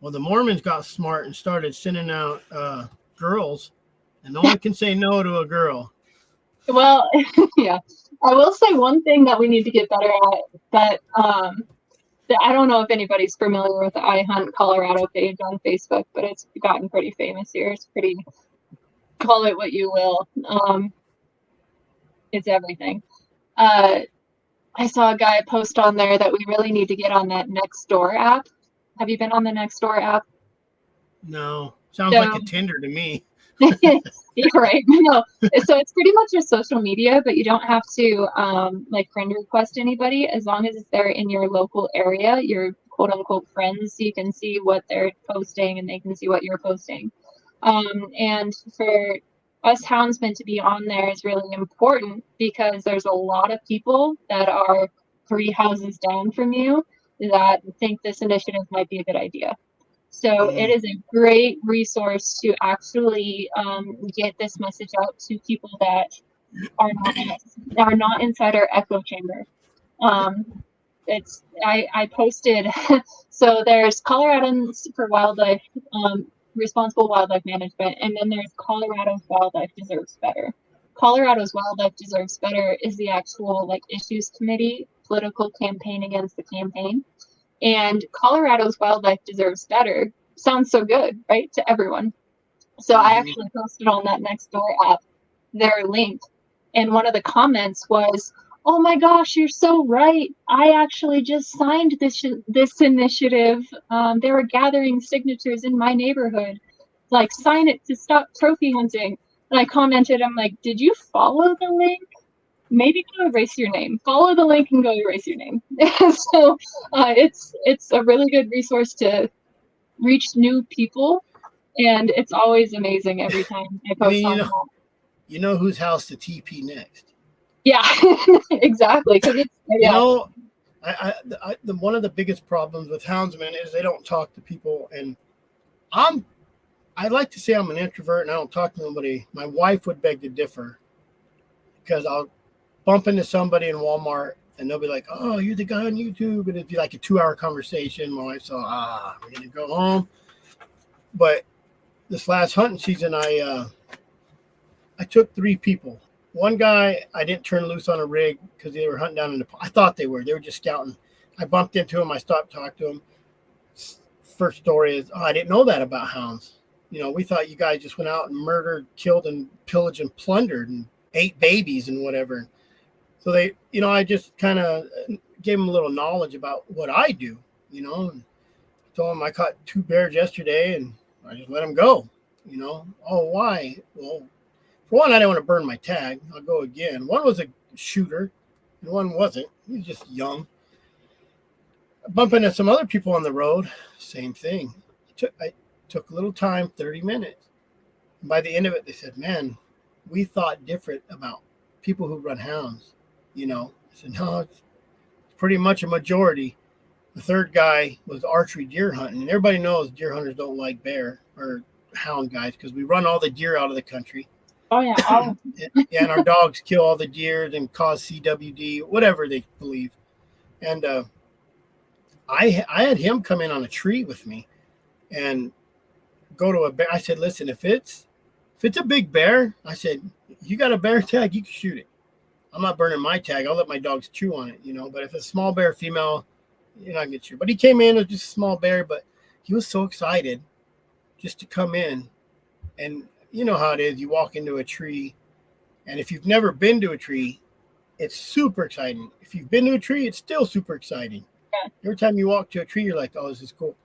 Well, the Mormons got smart and started sending out girls, and no one can say no to a girl. Well, yeah, I will say one thing that we need to get better at that I don't know if anybody's familiar with the I Hunt Colorado page on Facebook, but it's gotten pretty famous here. It's pretty, call it what you will. It's everything. Uh, I saw a guy post on there that we really need to get on that Nextdoor app. Have you been on the Nextdoor app? No, sounds like So a Tinder to me. you're right. No, so it's pretty much your social media, but you don't have to like friend request anybody as long as they're in your local area, your quote unquote friends. So you can see what they're posting and they can see what you're posting. And for us houndsmen to be on there is really important because there's a lot of people that are 3 houses down from you that think this initiative might be a good idea. So it Mm, is a great resource to actually get this message out to people that are not are not inside our echo chamber. Um, I posted so there's Coloradans for Wildlife, Responsible Wildlife Management, and then there's Colorado's Wildlife Deserves Better. Colorado's Wildlife Deserves Better is the actual like issues committee political campaign against the campaign. And Colorado's Wildlife Deserves Better sounds so good, right, to everyone. So I hmm. actually posted on that Nextdoor app their link. And one of the comments was, "Oh my gosh, you're so right. I actually just signed this initiative. They were gathering signatures in my neighborhood. Like, sign it to stop trophy hunting." And I commented, I'm like, "Did you follow the link? Maybe go erase your name. Follow the link and go erase your name." So it's a really good resource to reach new people, and it's always amazing every time I post on that. You know whose house to TP next? Yeah, exactly. Because it's one of the biggest problems with houndsmen is they don't talk to people, and I like to say I'm an introvert and I don't talk to nobody. My wife would beg to differ, because I'll bump into somebody in Walmart and they'll be like, "Oh, you're the guy on YouTube," and it'd be like a 2-hour conversation. My wife's we're gonna go home. But this last hunting season, I took 3 people. One guy I didn't turn loose on a rig because they were hunting down in the. I thought they were just scouting. I bumped into him. I stopped, talked to him. First story is, I didn't know that about hounds. We thought you guys just went out and murdered, killed, and pillaged and plundered and ate babies and whatever. So they, I just kind of gave them a little knowledge about what I do, and told them I caught 2 bears yesterday and I just let them go, Oh, why? Well, for one, I didn't want to burn my tag. I'll go again. One was a shooter and one wasn't. He was just young. Bumping into some other people on the road, same thing. I took a little time, 30 minutes. And by the end of it, they said, "Man, we thought different about people who run hounds." I said, "No, it's pretty much a majority." The third guy was archery deer hunting. And everybody knows deer hunters don't like bear or hound guys because we run all the deer out of the country. Oh, yeah. And our dogs kill all the deer and cause CWD, whatever they believe. And I had him come in on a tree with me and go to a bear. I said, "Listen, if it's a big bear," I said, "you got a bear tag, you can shoot it. I'm not burning my tag. I'll let my dogs chew on it, But if it's a small bear female, you're not going to shoot." But he came in with just a small bear, but he was so excited just to come in. And you know how it is. You walk into a tree, and if you've never been to a tree, it's super exciting. If you've been to a tree, it's still super exciting. Yeah. Every time you walk to a tree, you're like, "Oh, this is cool."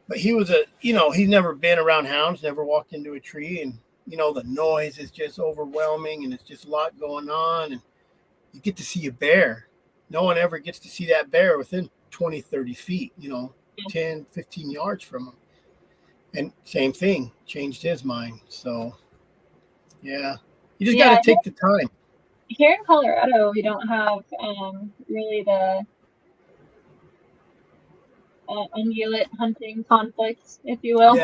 But he was he's never been around hounds, never walked into a tree. And, the noise is just overwhelming and it's just a lot going on. And you get to see a bear. No one ever gets to see that bear within 20, 30 feet, 10, 15 yards from him. And same thing, changed his mind. So, yeah, you just got to take the time. Here in Colorado, we don't have really the ungulate hunting conflicts, if you will,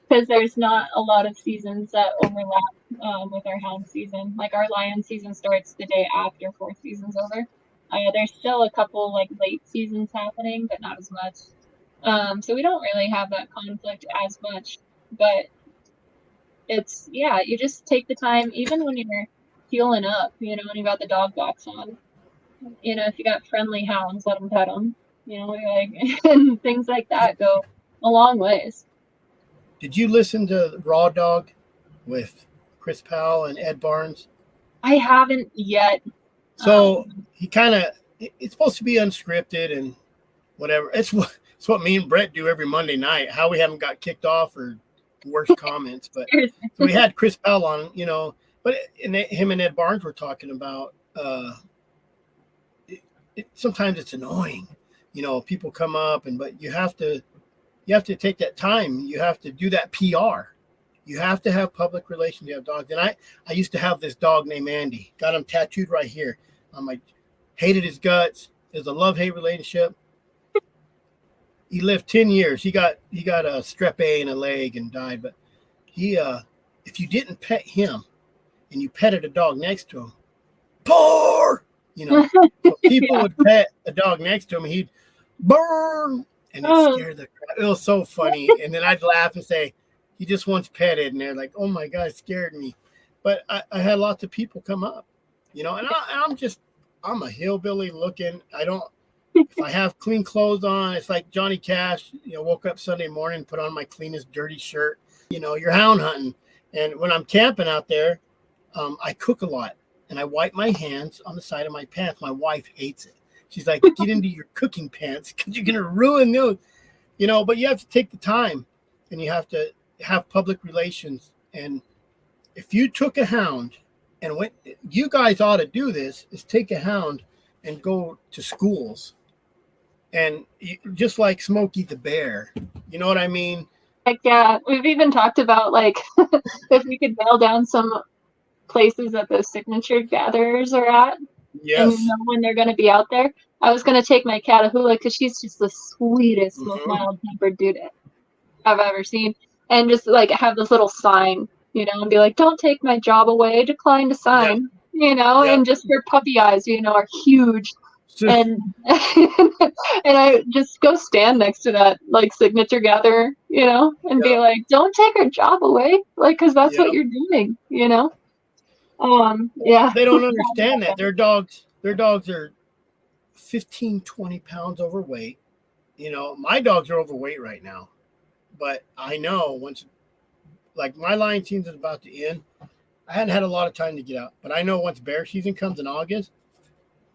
because there's not a lot of seasons that overlap with our hound season. Like our lion season starts the day after 4th season's over. There's still a couple like late seasons happening, but not as much. So we don't really have that conflict as much. But it's you just take the time, even when you're healing up, when you got the dog box on. If you got friendly hounds, let them pet them. And things like that go a long ways. Did you listen to Raw Dog with Chris Powell and Ed Barnes? I haven't yet. So he it's supposed to be unscripted and whatever. It's what me and Brett do every Monday night. How we haven't got kicked off or worse comments. But so we had Chris Powell on, but him and Ed Barnes were talking about sometimes it's annoying. People come up but you have to take that time. You have to do that PR. You have to have public relations. You have dogs. And I used to have this dog named Andy. Got him tattooed right here. Hated his guts. There's a love-hate relationship. He lived 10 years. He got a strep A in a leg and died. But if you didn't pet him and you petted a dog next to him, poor, so people would pet a dog next to him and he'd burn, and it scared the crap. It was so funny. And then I'd laugh and say, "He just wants petted," and they're like, "Oh my God, it scared me." But I had lots of people come up, and I'm a hillbilly looking. If I have clean clothes on, it's like Johnny Cash, woke up Sunday morning, put on my cleanest dirty shirt. You're hound hunting. And when I'm camping out there, I cook a lot, and I wipe my hands on the side of my pants. My wife hates it. She's like, get into your cooking pants because you're going to ruin those. But you have to take the time, and you have to have public relations. And if you took a hound and went, you guys ought to do this, is take a hound and go to schools. And just like Smokey the Bear, you know what I mean? Like, yeah, we've even talked about, like, if we could nail down some places that the signature gatherers are at, and Yes. know when they're going to be out there. I was going to take my Catahoula because she's just the sweetest, most Mm-hmm. mild-tempered dude I've ever seen, and just like have this little sign, and be like, "Don't take my job away, decline to Yep. sign," Yep. and just her puppy eyes, are huge, So, and and I just go stand next to that like signature gatherer, and be yep. like, "Don't take her job away, like, because that's what Yep. you're doing," Yeah. They don't understand that. Their dogs are 15, 20 pounds overweight. My dogs are overweight right now. But I know once, like, my lion season is about to end, I hadn't had a lot of time to get out. But I know once bear season comes in August,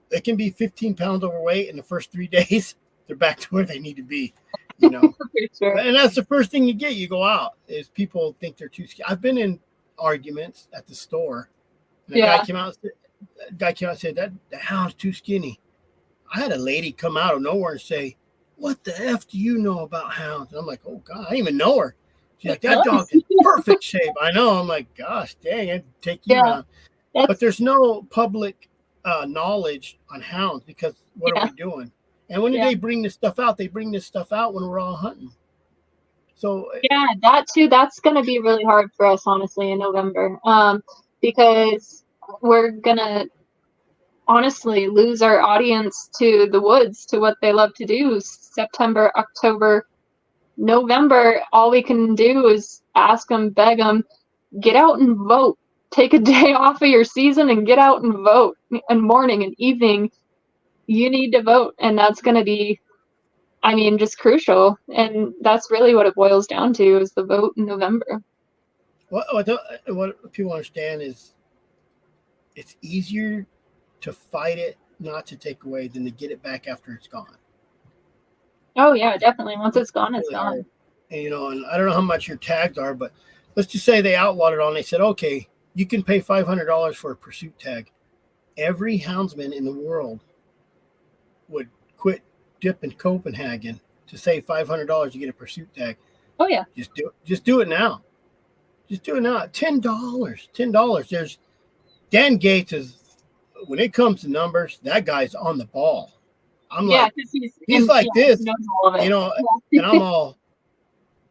they can be 15 pounds overweight in the first 3 days. They're back to where they need to be, Sure. And that's the first thing you get. You go out is people think they're too skinny. I've been in arguments at the store, and Yeah. a guy came out and said that the hound's too skinny. I had a lady come out of nowhere and say, "What the F do you know about hounds?" And I'm like, "Oh God, I didn't even know her." She's like, "That dog is perfect shape." I know. I'm like, "Gosh, dang, I'd take you Yeah. around." But there's no public knowledge on hounds because what are we doing? And when Yeah. they bring this stuff out, they bring this stuff out when we're all hunting. So Yeah, that too. That's going to be really hard for us, honestly, in November, because we're gonna honestly lose our audience to the woods, to what they love to do. September, October, November, all we can do is ask them, beg them, get out and vote. Take a day off of your season and get out and vote. And morning and evening, you need to vote, and that's going to be, just crucial. And that's really what it boils down to, is the vote in November. what people understand is it's easier to fight it, not to take away, than to get it back after it's gone. Oh yeah, definitely. Once it's gone, it's Really gone. hard. And I don't know how much your tags are, but let's just say they outlawed it all and they said, okay, you can pay $500 for a pursuit tag. Every houndsman in the world would quit dip in Copenhagen to save $500 to get a pursuit tag. Oh yeah. Just do it now. Just do it now. $10. There's Dan Gates is, when it comes to numbers, that guy's on the ball. I'm like, he's like this, he knows all of it. and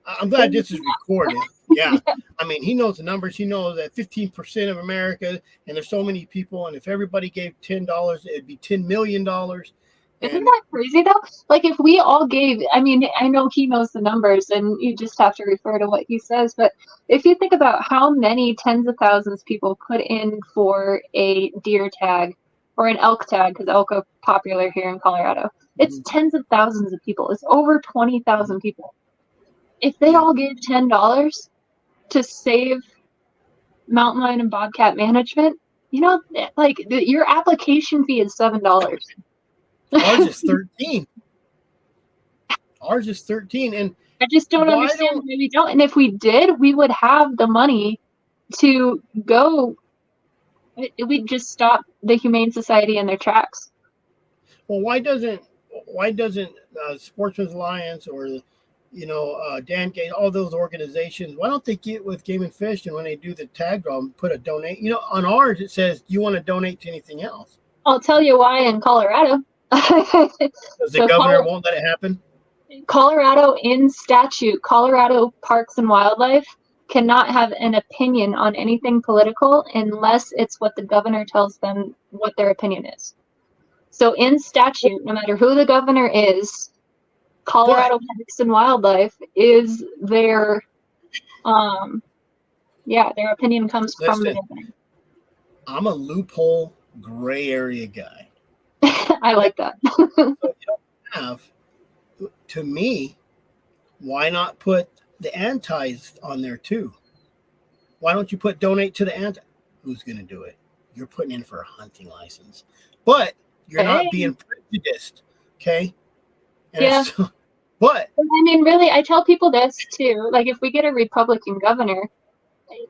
I'm glad this is recorded. Yeah. I mean, he knows the numbers. He knows that 15% of America, and there's so many people, and if everybody gave $10, it'd be $10 million. Isn't that crazy though? Like, if we all gave, I know he knows the numbers and you just have to refer to what he says, but if you think about how many tens of thousands people put in for a deer tag or an elk tag, because elk are popular here in Colorado, it's tens of thousands of people. It's over 20,000 people. If they all gave $10 to save mountain lion and bobcat management, like, your application fee is $7. Ours is 13. And I just don't understand why we don't. And if we did, we would have the money to go. We'd just stop the Humane Society in their tracks. Well, why doesn't Sportsman's Alliance or Dan Gates, all those organizations, why don't they get with Game and Fish, and when they do the tag draw, put a donate? On ours it says, do you want to donate to anything else? I'll tell you why in Colorado. Because the governor won't let it happen? Colorado, in statute, Colorado Parks and Wildlife cannot have an opinion on anything political unless it's what the governor tells them what their opinion is. So in statute, no matter who the governor is, Colorado Parks and Wildlife is their opinion comes from the governor. I'm a loophole gray area guy. I like that. So you don't have, to me, why not put the antis on there too? Why don't you put donate to the anti? who's going to do it. You're putting in for a hunting license, but you're not being prejudiced. Okay. And yeah. But I mean, really, I tell people this too. Like, if we get a Republican governor,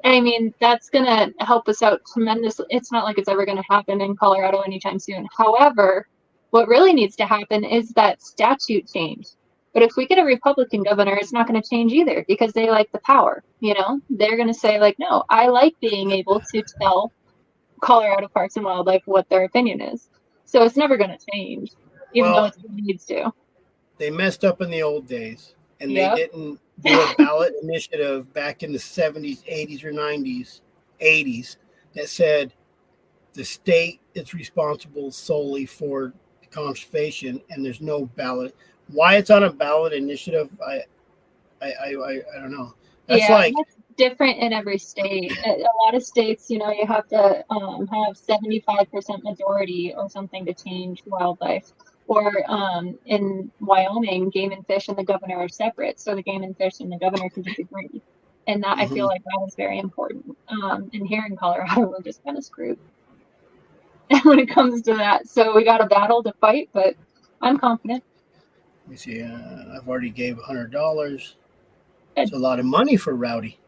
I mean, that's going to help us out tremendously. It's not like it's ever going to happen in Colorado anytime soon. However, what really needs to happen is that statute change. But if we get a Republican governor, it's not going to change either because they like the power. You know, they're going to say, like, no, I like being able to tell Colorado Parks and Wildlife what their opinion is. So it's never going to change, even though it needs to. They messed up in the old days, and Yep. they didn't do a ballot initiative back in the 70s, 80s, or 90s, 80s that said the state is responsible solely for conservation, and there's no ballot. Why it's on a ballot initiative, I don't know. That's like that's different in every state. A lot of states, you have to have 75% majority or something to change wildlife. Or in Wyoming, game and fish and the governor are separate, so the game and fish and the governor can just agree. And that I feel like that is very important. And here in Colorado, we're just kind of screwed when it comes to that. So we got a battle to fight, but I'm confident. Let me see. I've already gave $100. It's a lot of money for Rowdy.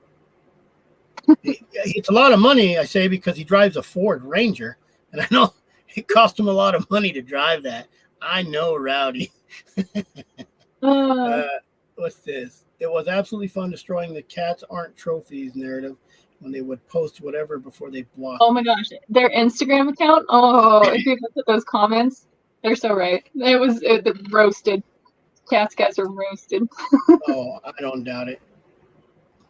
It's a lot of money, I say, because he drives a Ford Ranger, and I know it cost him a lot of money to drive that. I know Rowdy. What's this? It was absolutely fun destroying the cats aren't trophies narrative when they would post whatever before they blocked. Oh my gosh, their Instagram account. Oh, if you look at those comments, they're so right. It was roasted. Cats are roasted. Oh, I don't doubt it.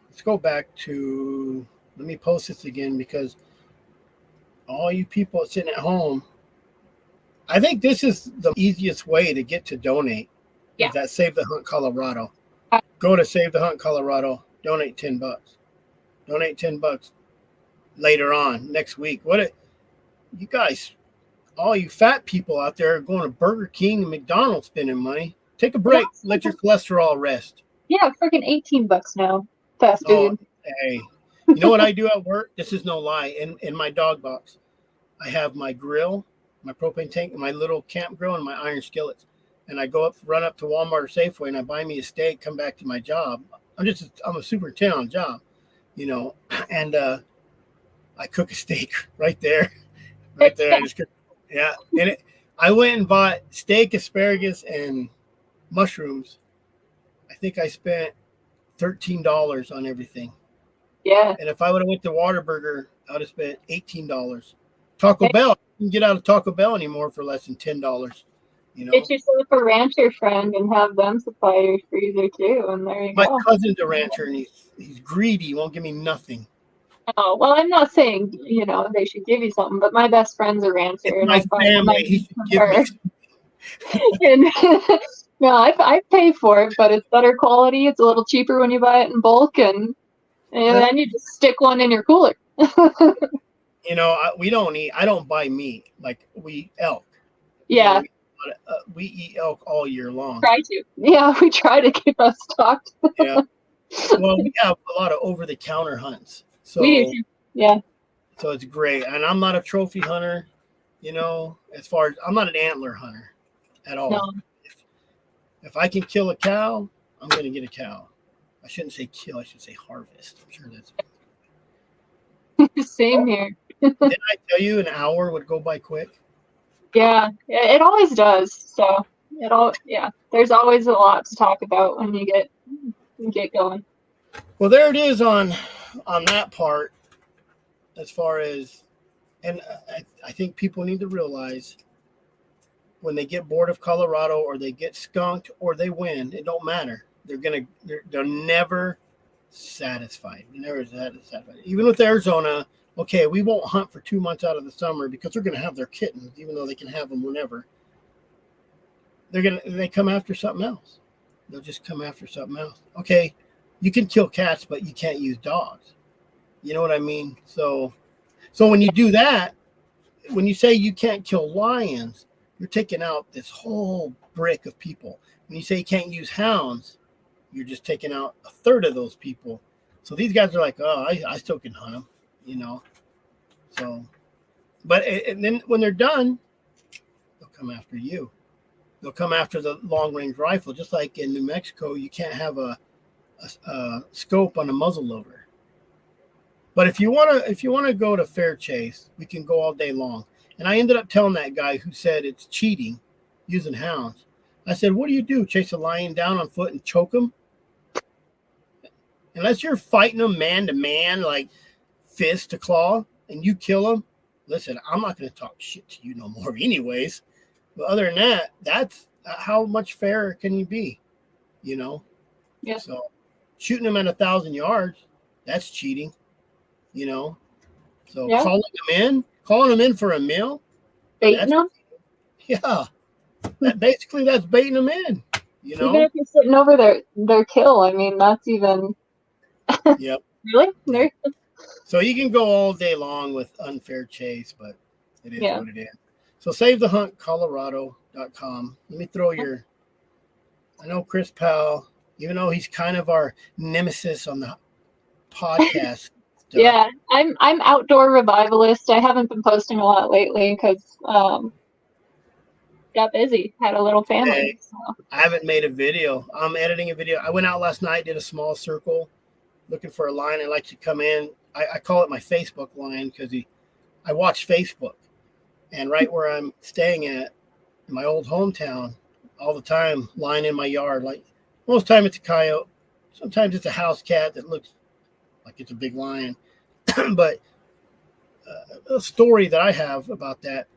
Let's go back to. Let me post this again because all you people sitting at home. I think this is the easiest way to get to donate. Yeah. Is that Save the Hunt Colorado. Go to Save the Hunt Colorado. Donate $10. Donate $10 later on next week. You guys, all you fat people out there are going to Burger King and McDonald's spending money. Take a break. Let your cholesterol rest. Yeah, freaking $18 now. Fast food. Hey, you know what I do at work? This is no lie. In my dog box, I have my grill, my propane tank, and my little camp grill, and my iron skillets. And I run up to Walmart or Safeway, and I buy me a steak, come back to my job. I'm a superintendent on job, and I cook a steak right there. I just cook, and I went and bought steak, asparagus, and mushrooms. I think I spent $13 on everything. Yeah. And if I would have went to Whataburger, I would have spent $18. Taco Bell, you can get out of Taco Bell anymore for less than $10. Get yourself a rancher friend and have them supply your freezer too, and there you go. My cousin's a rancher, and he's greedy. He won't give me nothing. Oh, well, I'm not saying, they should give you something, but my best friend's a rancher. And my family, he should give me and, no, I pay for it, but it's better quality. It's a little cheaper when you buy it in bulk, and then you just stick one in your cooler. We don't eat. I don't buy meat. Like, we eat elk. Yeah. We eat elk all year long. Try to. Yeah, we try to keep us stocked. Yeah. Well, we have a lot of over-the-counter hunts. So, we do too. Yeah. So it's great. And I'm not a trophy hunter, as far as I'm not an antler hunter at all. No. If I can kill a cow, I'm going to get a cow. I shouldn't say kill. I should say harvest. I'm sure that's Same here. Didn't I tell you an hour would go by quick? Yeah, it always does. So there's always a lot to talk about when you get going. Well, there it is on that part. As far as, and I think people need to realize when they get bored of Colorado or they get skunked or they win, it don't matter. They're never satisfied. Never satisfied. Even with Arizona. Okay, we won't hunt for 2 months out of the summer because they're going to have their kittens, even though they can have them whenever. They come after something else. They'll just come after something else. Okay, you can kill cats, but you can't use dogs. You know what I mean? So when you do that, when you say you can't kill lions, you're taking out this whole brick of people. When you say you can't use hounds, you're just taking out a third of those people. So these guys are like, oh, I still can hunt them. So, and then when they're done, they'll come after you. They'll come after the long range rifle. Just like in New Mexico, you can't have a scope on a muzzle loader. But if you wanna go to fair chase, we can go all day long. And I ended up telling that guy who said it's cheating using hounds. I said, what do? Chase a lion down on foot and choke him? Unless you're fighting them man to man, like fist to claw, and you kill them. Listen, I'm not going to talk shit to you no more, anyways. But other than that, that's how much fairer can you be? You know. Yeah. So shooting them at 1,000 yards, that's cheating. You know. So Yeah. calling them in for a meal, baiting them. Yeah. That's baiting them in. You know. Even if you're sitting over their kill, I mean, that's even. Yep. Really? So you can go all day long with unfair chase, but it is what it is. So SaveTheHuntColorado.com. Let me throw I know Chris Powell, even though he's kind of our nemesis on the podcast stuff. Yeah, I'm outdoor revivalist. I haven't been posting a lot lately because got busy, had a little family. Hey, so. I haven't made a video. I'm editing a video. I went out last night, did a small circle, looking for a line. I like to come in. I call it my Facebook line because I watch Facebook. And right where I'm staying at, in my old hometown, all the time, line in my yard. Like most time it's a coyote. Sometimes it's a house cat that looks like it's a big lion. But a story that I have about that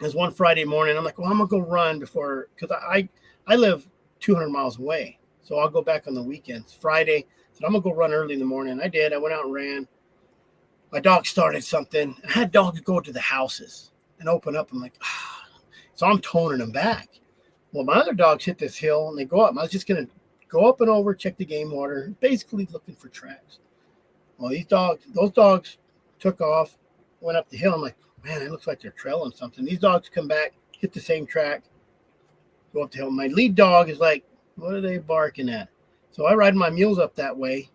is one Friday morning. I'm like, well, I'm going to go run before, because I live 200 miles away. So I'll go back on the weekends. Friday, so I'm going to go run early in the morning. I did. I went out and ran. My dog started something. I had dogs go to the houses and open up. I'm like, So I'm toning them back. Well, my other dogs hit this hill and they go up. I was just going to go up and over, check the game water, basically looking for tracks. Well, those dogs took off, went up the hill. I'm like, man, it looks like they're trailing something. These dogs come back, hit the same track, go up the hill. My lead dog is like, what are they barking at? So I ride my mules up that way,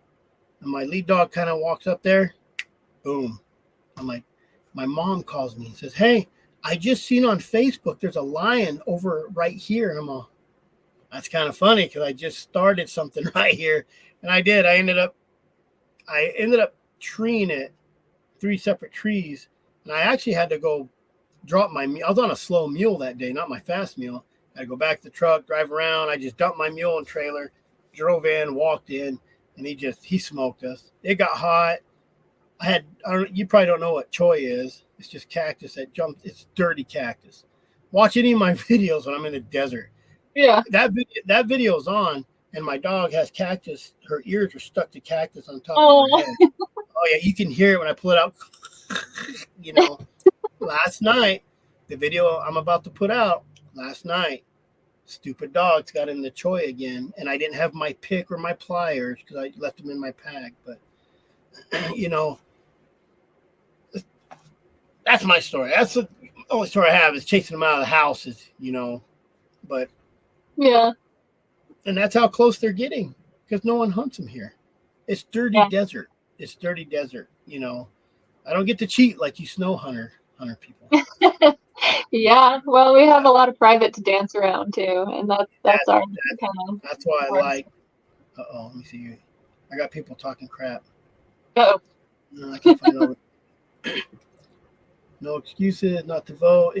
and my lead dog kind of walks up there. Boom. I'm like, my mom calls me and says, hey, I just seen on Facebook there's a lion over right here. And I'm all, that's kind of funny because I just started something right here. And I did. I ended up treeing it, 3 separate trees. And I actually had to go drop I was on a slow mule that day, not my fast mule. I had to go back to the truck, drive around. I just dumped my mule and trailer, drove in, walked in, and he smoked us. It got hot. You probably don't know what choy is. It's just cactus that jumps. It's dirty cactus. Watch any of my videos when I'm in the desert. Yeah. That video is on, and my dog has cactus. Her ears are stuck to cactus on top of her head. Oh yeah, you can hear it when I pull it out. You know, last night, the video I'm about to put out last night, stupid dogs got in the choy again, and I didn't have my pick or my pliers because I left them in my pack. But you know, that's my story. That's the only story I have is chasing them out of the houses, you know. But yeah, and that's how close they're getting because no one hunts them here. It's dirty desert. It's dirty desert, you know. I don't get to cheat like you snow hunter people. Yeah, well, we have a lot of private to dance around too, and that's our kind of. That's why I like. Let me see. I got people talking crap. Oh. No, I can't find over. No excuses not to vote. I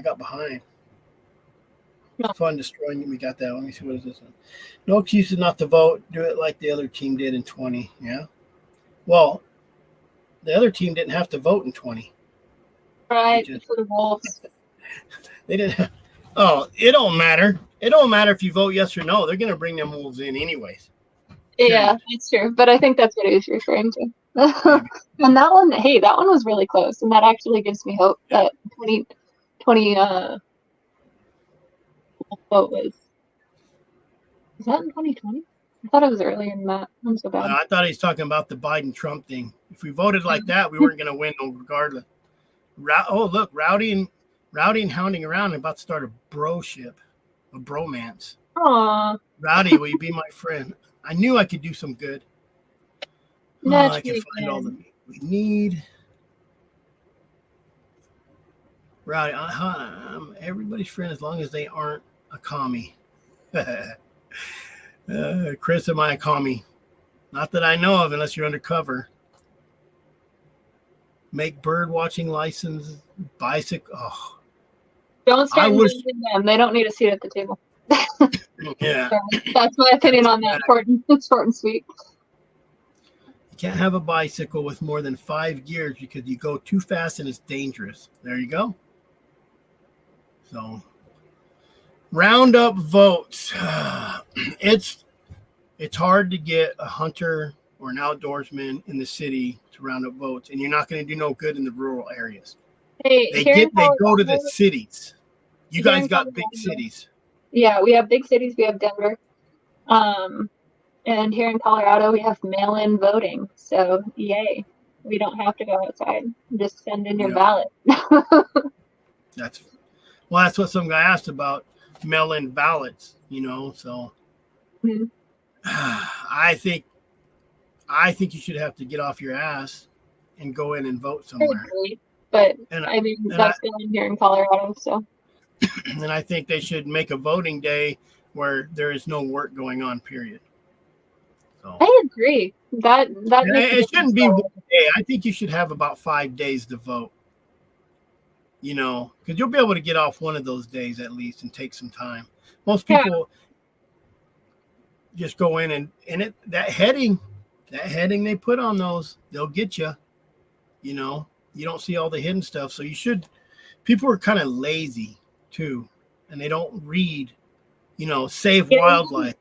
got behind. No. Fun destroying you. We got that. Let me see, what is this one? No excuses not to vote. Do it like the other team did in 20. Yeah. Well, the other team didn't have to vote in 20. Right. For the Wolves. They didn't. It don't matter. It don't matter if you vote yes or no. They're going to bring them Wolves in anyways. Yeah, that's true. But I think that's what he was referring to. And that one was really close. And that actually gives me hope that 2020 vote was that in 2020? I thought it was earlier than that. I'm so bad. I thought he was talking about the Biden-Trump thing. If we voted like that, we weren't going to win regardless. Look, Rowdy and hounding around and about to start a bromance. Aww. Rowdy, will you be my friend? I knew I could do some good. I can find all the we need. Rowdy, I'm everybody's friend as long as they aren't a commie. Chris, am I a commie? Not that I know of, unless you're undercover. Make bird watching license, bicycle. Oh, Don't I start wish. involving them. They don't need a seat at the table. Yeah, So that's my opinion on that. Short and sweet. you can't have a bicycle with more than 5 gears because you go too fast and it's dangerous. There you go. So, round up votes. It's hard to get a hunter or an outdoorsman in the city to round up votes, and you're not going to do no good in the rural areas. Hey, They here in go to the Colorado, cities. You here guys in got big Colorado, cities. yeah, we have big cities. We have Denver. And here in Colorado, we have mail-in voting. So, yay. We don't have to go outside. Just send in your Yeah. ballot. That's what some guy asked about mail-in ballots. So Mhm. I think you should have to get off your ass and go in and vote I somewhere. agree. But, And I mean, that's going here in Colorado, so. and I think they should make a voting day where there is no work going on, period. So I agree. That makes a it shouldn't be difference. one day. I think you should have about 5 days to vote. Because you'll be able to get off one of those days at least and take some time. Most people just go in and that heading they put on those, they'll get you. You don't see all the hidden stuff. So people are kind of lazy too, and they don't read, save wildlife.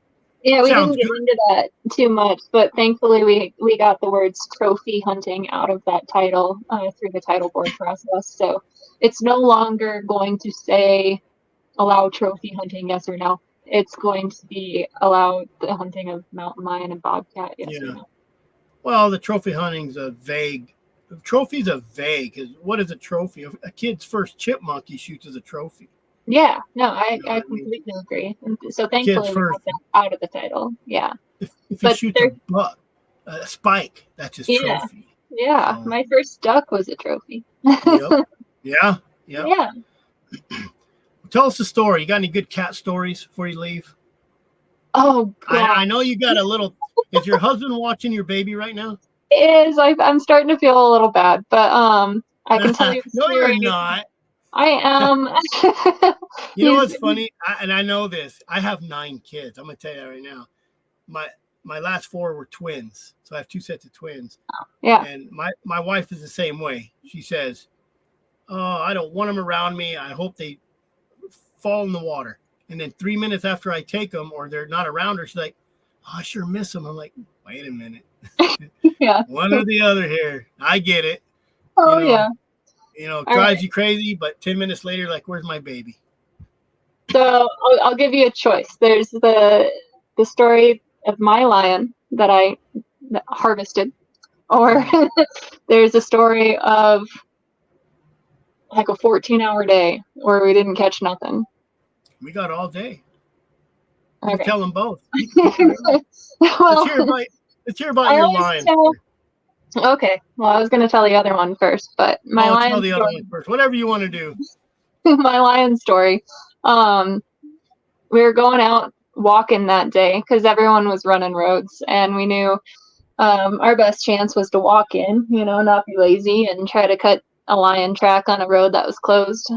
Yeah, we Sounds didn't get good. into that too much, but thankfully we got the words trophy hunting out of that title through the title board process. So it's no longer going to say allow trophy hunting, yes or no. It's going to be allow the hunting of mountain lion and bobcat, yes or no. Well, the trophy hunting's a vague. Trophy's a vague. What is a trophy? A kid's first chipmunk he shoots as a trophy. Yeah, no, I completely agree. And so thankfully we got that out of the title. Yeah. If he shoots a buck, a spike, that's his trophy. Yeah, so. My first duck was a trophy. Yep. Yeah. Yeah. Tell us a story. You got any good cat stories before you leave? Oh, God. I know you got a little. Is your husband watching your baby right now? It is. I'm starting to feel a little bad, but I can tell you a story. No, you're not. I am. You know what's funny? I know this. I have 9 kids. I'm going to tell you that right now. My last 4 were twins, so I have 2 sets of twins. Yeah. And my wife is the same way. She says, "Oh, I don't want them around me. I hope they fall in the water." And then 3 minutes after I take them, or they're not around her, she's like, "Oh, I sure miss them." I'm like, "Wait a minute." Yeah. One or the other here. I get it. Oh, yeah. Drives you crazy, but 10 minutes later, like, where's my baby? So I'll give you a choice. There's the story of my lion that I harvested, or there's a story of like a 14-hour day where we didn't catch nothing. We got all day. You Okay. can tell them both. Well, let's hear about your lion. Okay. Well, I was going to tell the other one first, but my lion. Tell the other one first. Whatever you want to do. My lion story. We were going out walking that day because everyone was running roads, and we knew our best chance was to walk in, not be lazy and try to cut a lion track on a road that was closed.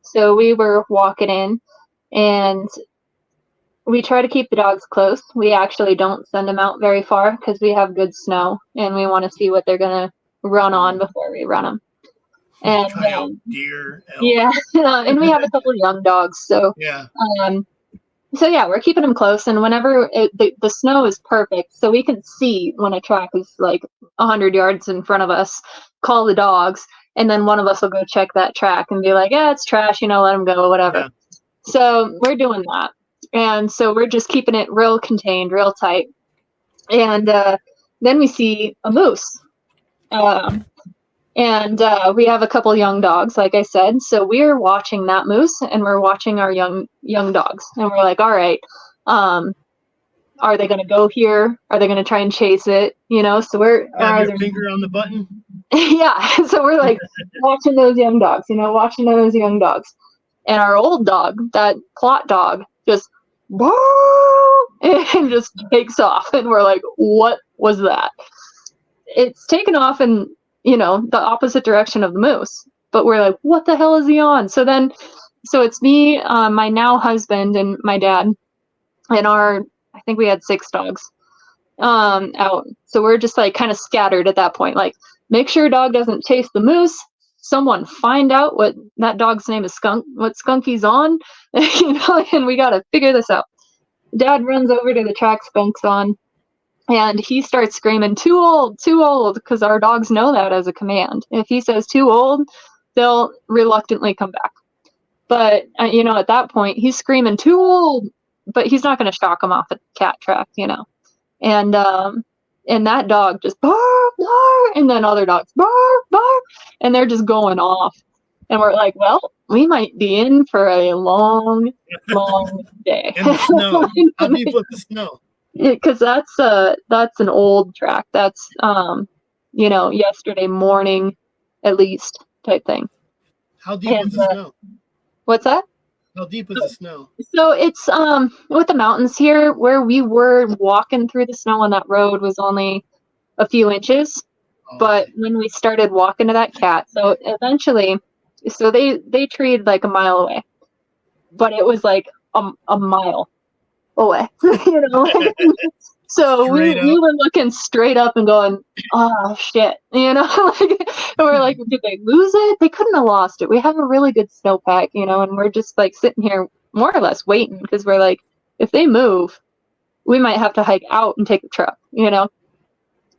So we were walking in, and we try to keep the dogs close. We actually don't send them out very far because we have good snow, and we want to see what they're going to run on before we run them. And deer, elk. Yeah, and we have a couple of young dogs, so yeah. So yeah, we're keeping them close, and whenever the snow is perfect, so we can see when a track is like 100 yards in front of us, call the dogs, and then one of us will go check that track and be like, "Yeah, it's trash, let them go, whatever." Yeah. So we're doing that, and so we're just keeping it real contained, real tight, and then we see a moose. And we have a couple young dogs, like I said. So we're watching that moose, and we're watching our young dogs. And we're like, all right, are they going to go here? Are they going to try and chase it? So we're... Have your finger on the button? Yeah, so we're like watching those young dogs, watching those young dogs. And our old dog, that plot dog, just bark and just takes off. And we're like, what was that? It's taken off in, the opposite direction of the moose. But we're like, what the hell is he on? So it's me, my now husband, and my dad, and I think we had 6 dogs out. So we're just like kind of scattered at that point. Like, make sure your dog doesn't chase the moose. Someone find out what that dog's name is, what skunk he's on, and we got to figure this out. Dad runs over to the track skunk's on, and he starts screaming, too old, because our dogs know that as a command. If he says too old, they'll reluctantly come back. But, at that point, he's screaming too old, but he's not going to shock him off at the cat track, And that dog just bark, bark, and then other dogs bark, bark, and they're just going off. And we're like, well, we might be in for a long, long day. In the snow. How deep was the snow? Because that's an old track. That's yesterday morning, at least, type thing. How deep was the snow? What's that? How deep was the snow? So it's with the mountains here, where we were walking through the snow on that road was only a few inches. But when we started walking to that cat, so eventually, so they treed like a mile away, but it was like a mile away, So we were looking straight up and going, oh shit, and we're like, did they lose it? They couldn't have lost it. We have a really good snowpack, and we're just like sitting here more or less waiting, because we're like, if they move, we might have to hike out and take a truck,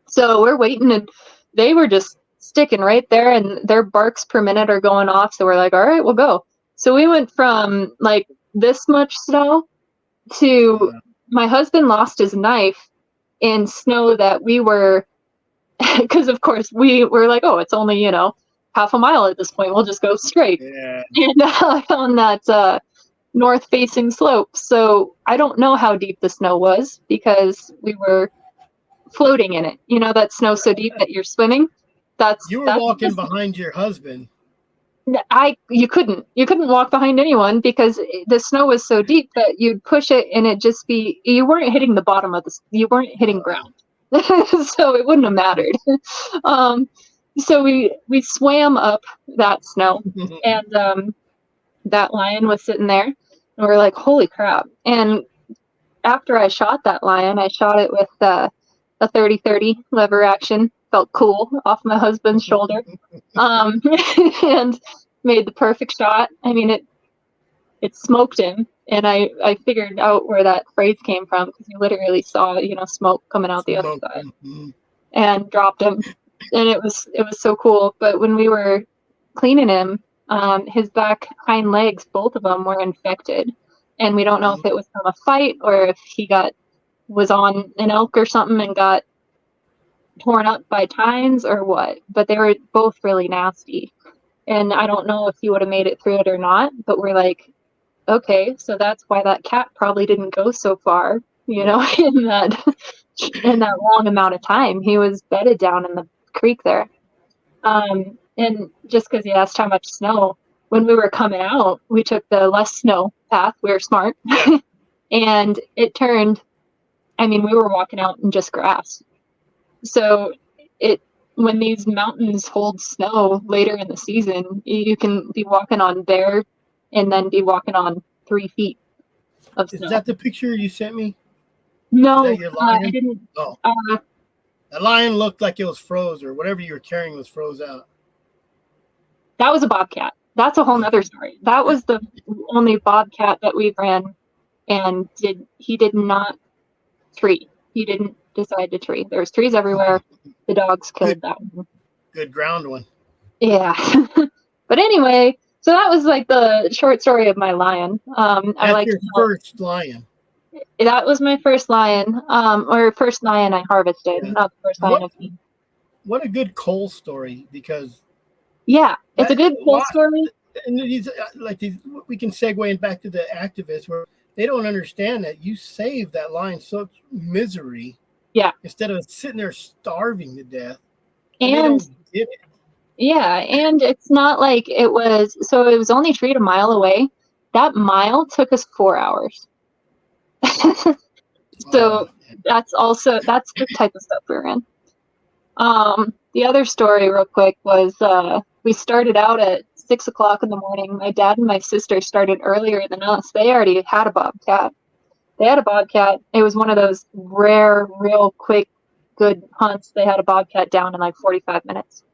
So we're waiting, and they were just sticking right there, and their barks per minute are going off. So we're like, all right, we'll go. So we went from like this much snow to my husband lost his knife in snow that we were, because of course we were like, oh, it's only, half a mile at this point. We'll just go straight. Yeah. And on that north facing slope. So I don't know how deep the snow was, because we were floating in it. That snow so deep that you're swimming. You were walking behind your husband. You couldn't walk behind anyone, because the snow was so deep that you'd push it and it just you weren't hitting the bottom of you weren't hitting ground. So it wouldn't have mattered. So we swam up that snow, and that lion was sitting there, and we're like, holy crap. And after I shot that lion, I shot it with a 30-30 lever action. Felt cool off my husband's shoulder, and made the perfect shot. I mean, it smoked him, and I figured out where that phrase came from, because you literally saw smoke coming out the other side, and dropped him, and it was so cool. But when we were cleaning him, his back hind legs, both of them, were infected, and we don't know if it was from a fight or if he was on an elk or something and got torn up by tines or what, but they were both really nasty, and I don't know if he would have made it through it or not. But we're like, okay, so that's why that cat probably didn't go so far, in that long amount of time. He was bedded down in the creek there, and just because he asked how much snow, when we were coming out, we took the less snow path. We were smart. And it turned, we were walking out in just grass. So when these mountains hold snow later in the season, you can be walking on bare and then be walking on 3 feet of snow. Is that the picture you sent me? No, I didn't. Oh. The lion looked like it was froze, or whatever you were carrying was froze out. That was a bobcat. That's a whole nother story. That was the only bobcat that we ran, and he did not tree. He didn't decide to tree. There was trees everywhere. The dogs killed that one. Good ground one. Yeah. But anyway, so that was like the short story of my lion. That's your first lion. That was my first lion, or first lion I harvested, not the first lion I've seen. What a good coal story, because it's a good coal story. And we can segue back to the activists, where they don't understand that you saved that lion such misery. Yeah. Instead of sitting there starving to death. And they don't get it. Yeah, and it's not like it was only treed a mile away. That mile took us 4 hours. So that's the type of stuff we're in. The other story real quick was we started out at 6 o'clock in the morning. My dad and my sister started earlier than us. They already had a bobcat. It was one of those rare, real quick, good hunts. They had a bobcat down in like 45 minutes.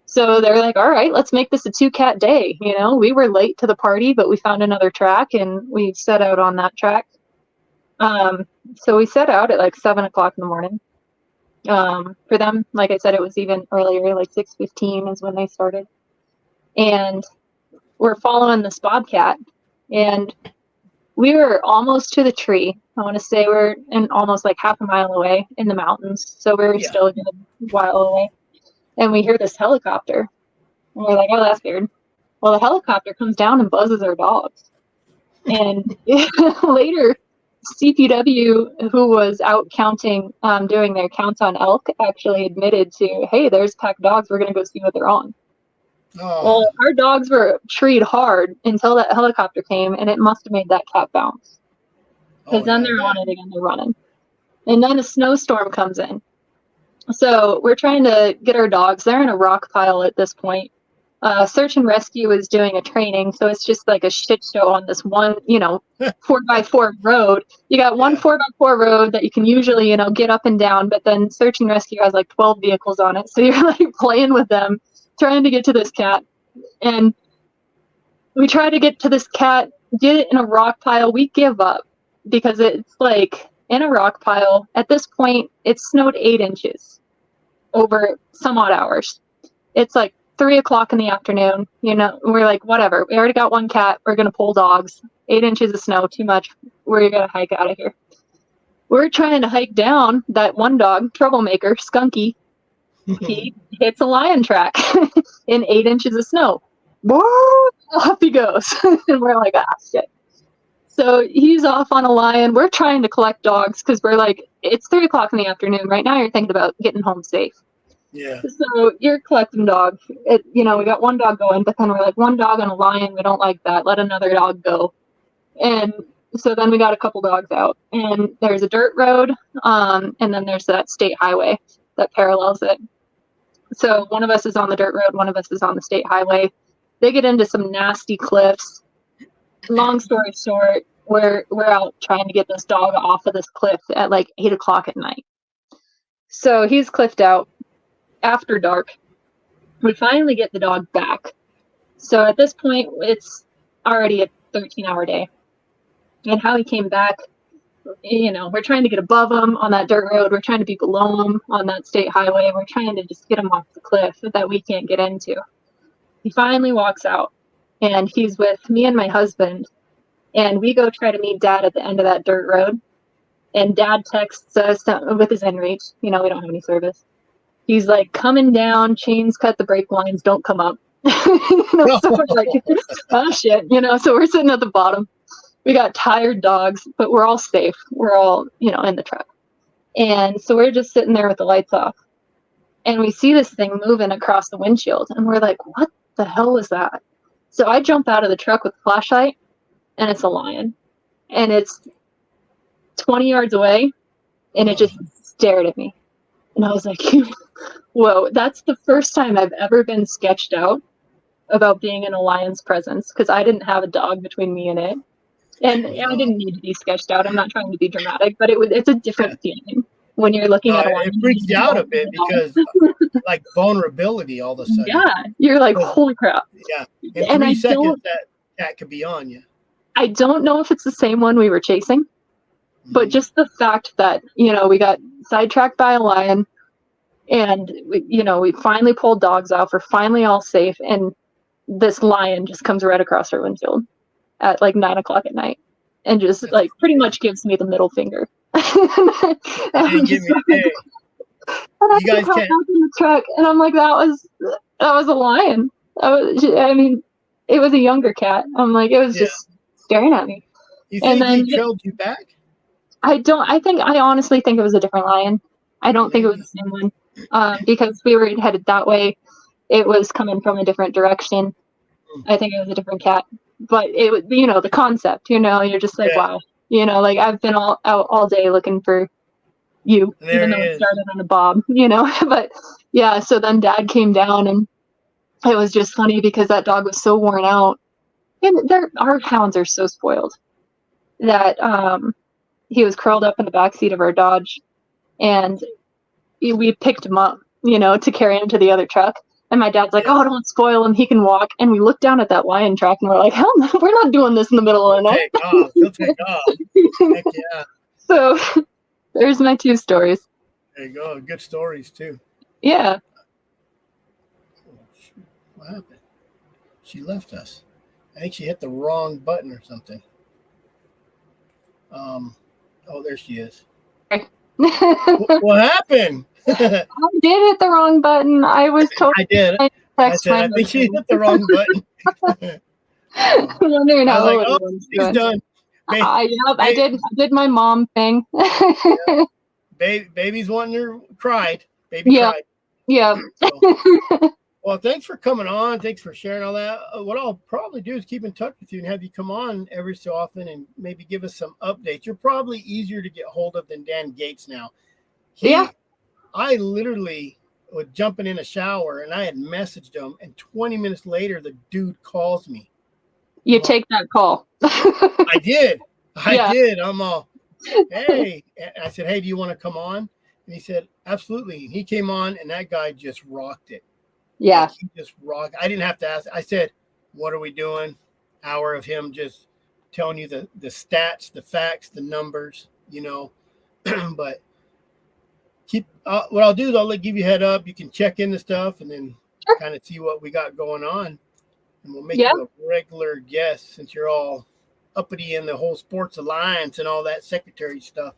So they're like, all right, let's make this a 2-cat day. We were late to the party, but we found another track and we set out on that track. So we set out at like 7 o'clock in the morning. For them, like I said, it was even earlier, like 6:15 is when they started. And we're following this bobcat, and we were almost to the tree. I want to say we're almost like half a mile away in the mountains, so we were still a good while away. And we hear this helicopter, and we're like, oh, that's weird. Well, the helicopter comes down and buzzes our dogs. And later, CPW, who was out counting, doing their counts on elk, actually admitted to, hey, there's pack dogs. We're going to go see what they're on. Oh. Well, our dogs were treed hard until that helicopter came, and it must have made that cat bounce. Because then they're on it again, they're running. And then a snowstorm comes in. So we're trying to get our dogs. They're in a rock pile at this point. Search and rescue is doing a training, so it's just like a shit show on this one, 4x4 road. You got one 4x4 road that you can usually, get up and down, but then search and rescue has like 12 vehicles on it, so you're like playing with them, trying to get to this cat. And we try to get to this cat, get it in a rock pile. We give up because it's like in a rock pile. At this point, it snowed 8 inches over some odd hours. It's like 3 o'clock in the afternoon, we're like, whatever. We already got one cat. We're going to pull dogs. 8 inches of snow, too much. We're going to hike out of here. We're trying to hike down. That one dog, troublemaker, Skunky, he hits a lion track in 8 inches of snow. Off he goes. And we're like, shit. So he's off on a lion. We're trying to collect dogs because we're like, it's 3 o'clock in the afternoon. Right now you're thinking about getting home safe. Yeah. So you're collecting dogs. We got one dog going, but then we're like, one dog and a lion. We don't like that. Let another dog go. And so then we got a couple dogs out. And there's a dirt road, and then there's that state highway that parallels it. So one of us is on the dirt road, one of us is on the state highway. They get into some nasty cliffs. Long story short, we're out trying to get this dog off of this cliff at like 8 o'clock at night. So he's cliffed out. After dark, we finally get the dog back. So at this point, it's already a 13-hour day. And how he came back, we're trying to get above him on that dirt road. We're trying to be below him on that state highway. We're trying to just get him off the cliff that we can't get into. He finally walks out, and he's with me and my husband. And we go try to meet Dad at the end of that dirt road. And Dad texts us with his inReach. We don't have any service. He's like, coming down, chains cut, the brake lines don't come up. So we're like, oh shit, so we're sitting at the bottom. We got tired dogs, but we're all safe. We're all, in the truck. And so we're just sitting there with the lights off. And we see this thing moving across the windshield. And we're like, what the hell was that? So I jump out of the truck with a flashlight, and it's a lion. And it's 20 yards away, and it just stared at me. And I was like, whoa, that's the first time I've ever been sketched out about being in a lion's presence, because I didn't have a dog between me and it. And I didn't need to be sketched out. I'm not trying to be dramatic, but it's a different feeling when you're looking at a lion. It freaks you out a bit because like vulnerability all of a sudden. Yeah, you're like, holy crap. Yeah, in 3 seconds that cat could be on you. I don't know if it's the same one we were chasing, but just the fact that, we got sidetracked by a lion, and we finally pulled dogs off. We're finally all safe, and this lion just comes right across our windshield at like 9 o'clock at night, and just like pretty much gives me the middle finger. And give me a day. And I just hopped out in the truck, and I'm like, that was a lion. It was a younger cat. I'm like, it was just staring at me. You think he trailed you back? I honestly think it was a different lion. I don't think it was the same one. because we were headed that way. It was coming from a different direction. I think it was a different cat, but it was, the concept, you're just like, wow, like I've been out all day looking for you, even though it started on a bob, but yeah. So then Dad came down, and it was just funny because that dog was so worn out, and our hounds are so spoiled that he was curled up in the backseat of our Dodge, and we picked him up, to carry him to the other truck. And my dad's like, "Oh, don't spoil him. He can walk." And we looked down at that lion track, and we're like, "Hell no, we're not doing this in the middle of the night." He'll take off. Heck yeah. So there's my 2 stories. There you go. Good stories, too. Yeah. Oh, shoot. What happened? She left us. I think she hit the wrong button or something. Oh, there she is. What happened? I did hit the wrong button. I was told. I did. I think she hit the wrong button. I'm wondering how I was like, oh, he's done. I did my mom thing. Baby's wanting her cried. Baby cried. Yeah. So, well, thanks for coming on. Thanks for sharing all that. What I'll probably do is keep in touch with you and have you come on every so often and maybe give us some updates. You're probably easier to get hold of than Dan Gates now. I literally was jumping in a shower and I had messaged him, and 20 minutes later, the dude calls me. You take that call. I did. I did. I'm all, hey. And I said, hey, do you want to come on? And he said, absolutely. And he came on, and that guy just rocked it. Yeah. Like, he just rocked. I didn't have to ask. I said, what are we doing? Hour of him just telling you the stats, the facts, the numbers, but what I'll do is I'll give you a head up. You can check in the stuff and then kind of see what we got going on. And we'll make you a regular guest since you're all uppity in the whole sports alliance and all that secretary stuff.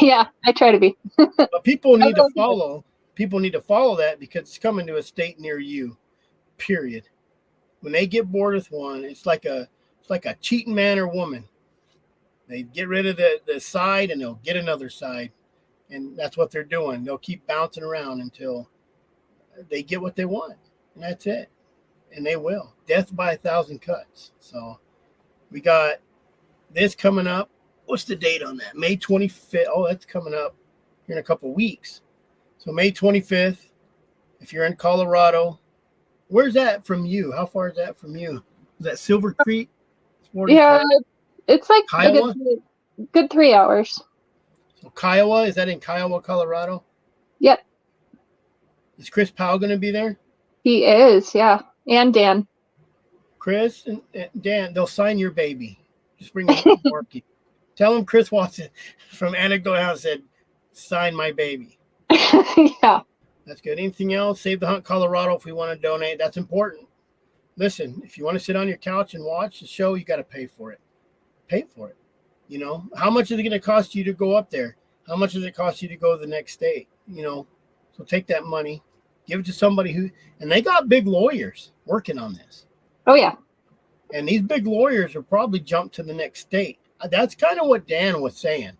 Yeah, I try to be. But people need to follow. People need to follow that because it's coming to a state near you, period. When they get bored with one, it's like a cheating man or woman. They get rid of the side and they'll get another side. And that's what they're doing. They'll keep bouncing around until they get what they want. And that's it. And they will. Death by 1,000 cuts. So we got this coming up. What's the date on that? May 25th. Oh, that's coming up here in a couple weeks. So May 25th, if you're in Colorado, where's that from you? How far is that from you? Is that Silver Creek? Yeah, it's like Kiowa? a good 3 hours. So Kiowa, is that in Kiowa, Colorado? Yep. Is Chris Powell going to be there? He is, yeah. And Dan. Chris and Dan, they'll sign your baby. Just bring him to Marky. Tell him Chris Watson from Anecdote House said, sign my baby. Yeah. That's good. Anything else? Save the Hunt Colorado if we want to donate. That's important. Listen, if you want to sit on your couch and watch the show, you got to pay for it. Pay for it. How much is it going to cost you to go up there? How much does it cost you to go to the next state? So take that money, give it to somebody and they got big lawyers working on this. Oh, yeah. And these big lawyers will probably jump to the next state. That's kind of what Dan was saying.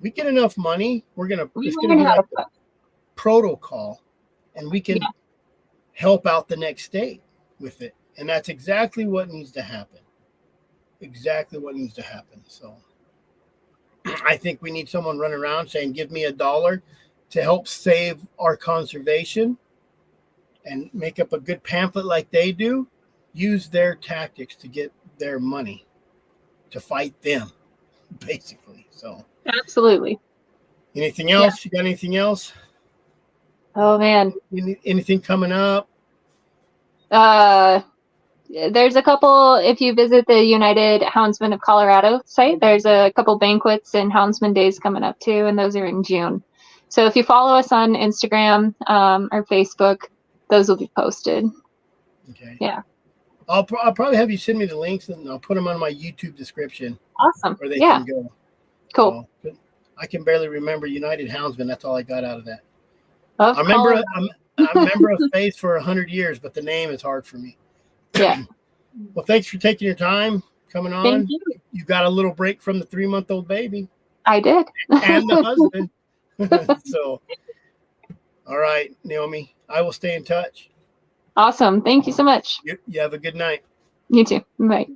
We get enough money, it's going to be like a protocol, and we can help out the next state with it. And that's exactly what needs to happen. Exactly what needs to happen. So I think we need someone running around saying, give me $1 to help save our conservation and make up a good pamphlet like they do. Use their tactics to get their money to fight them, basically. So absolutely. Anything else? You got anything else? Oh, man. Anything coming up? There's a couple, if you visit the United Houndsmen of Colorado site, there's a couple banquets and Houndsman Days coming up too, and those are in June. So if you follow us on Instagram or Facebook, those will be posted. Okay. Yeah. I'll probably have you send me the links, and I'll put them on my YouTube description. Awesome. Where they can go. Cool. So, I can barely remember United Houndsman. That's all I got out of that. I remember a face for 100 years, but the name is hard for me. Yeah. Well, thanks for taking your time coming on. Thank you. You got a little break from the 3-month-old baby. I did. And the husband. So All right, Naomi, I will stay in touch. Awesome. Thank you so much. You have a good night. You too. Bye.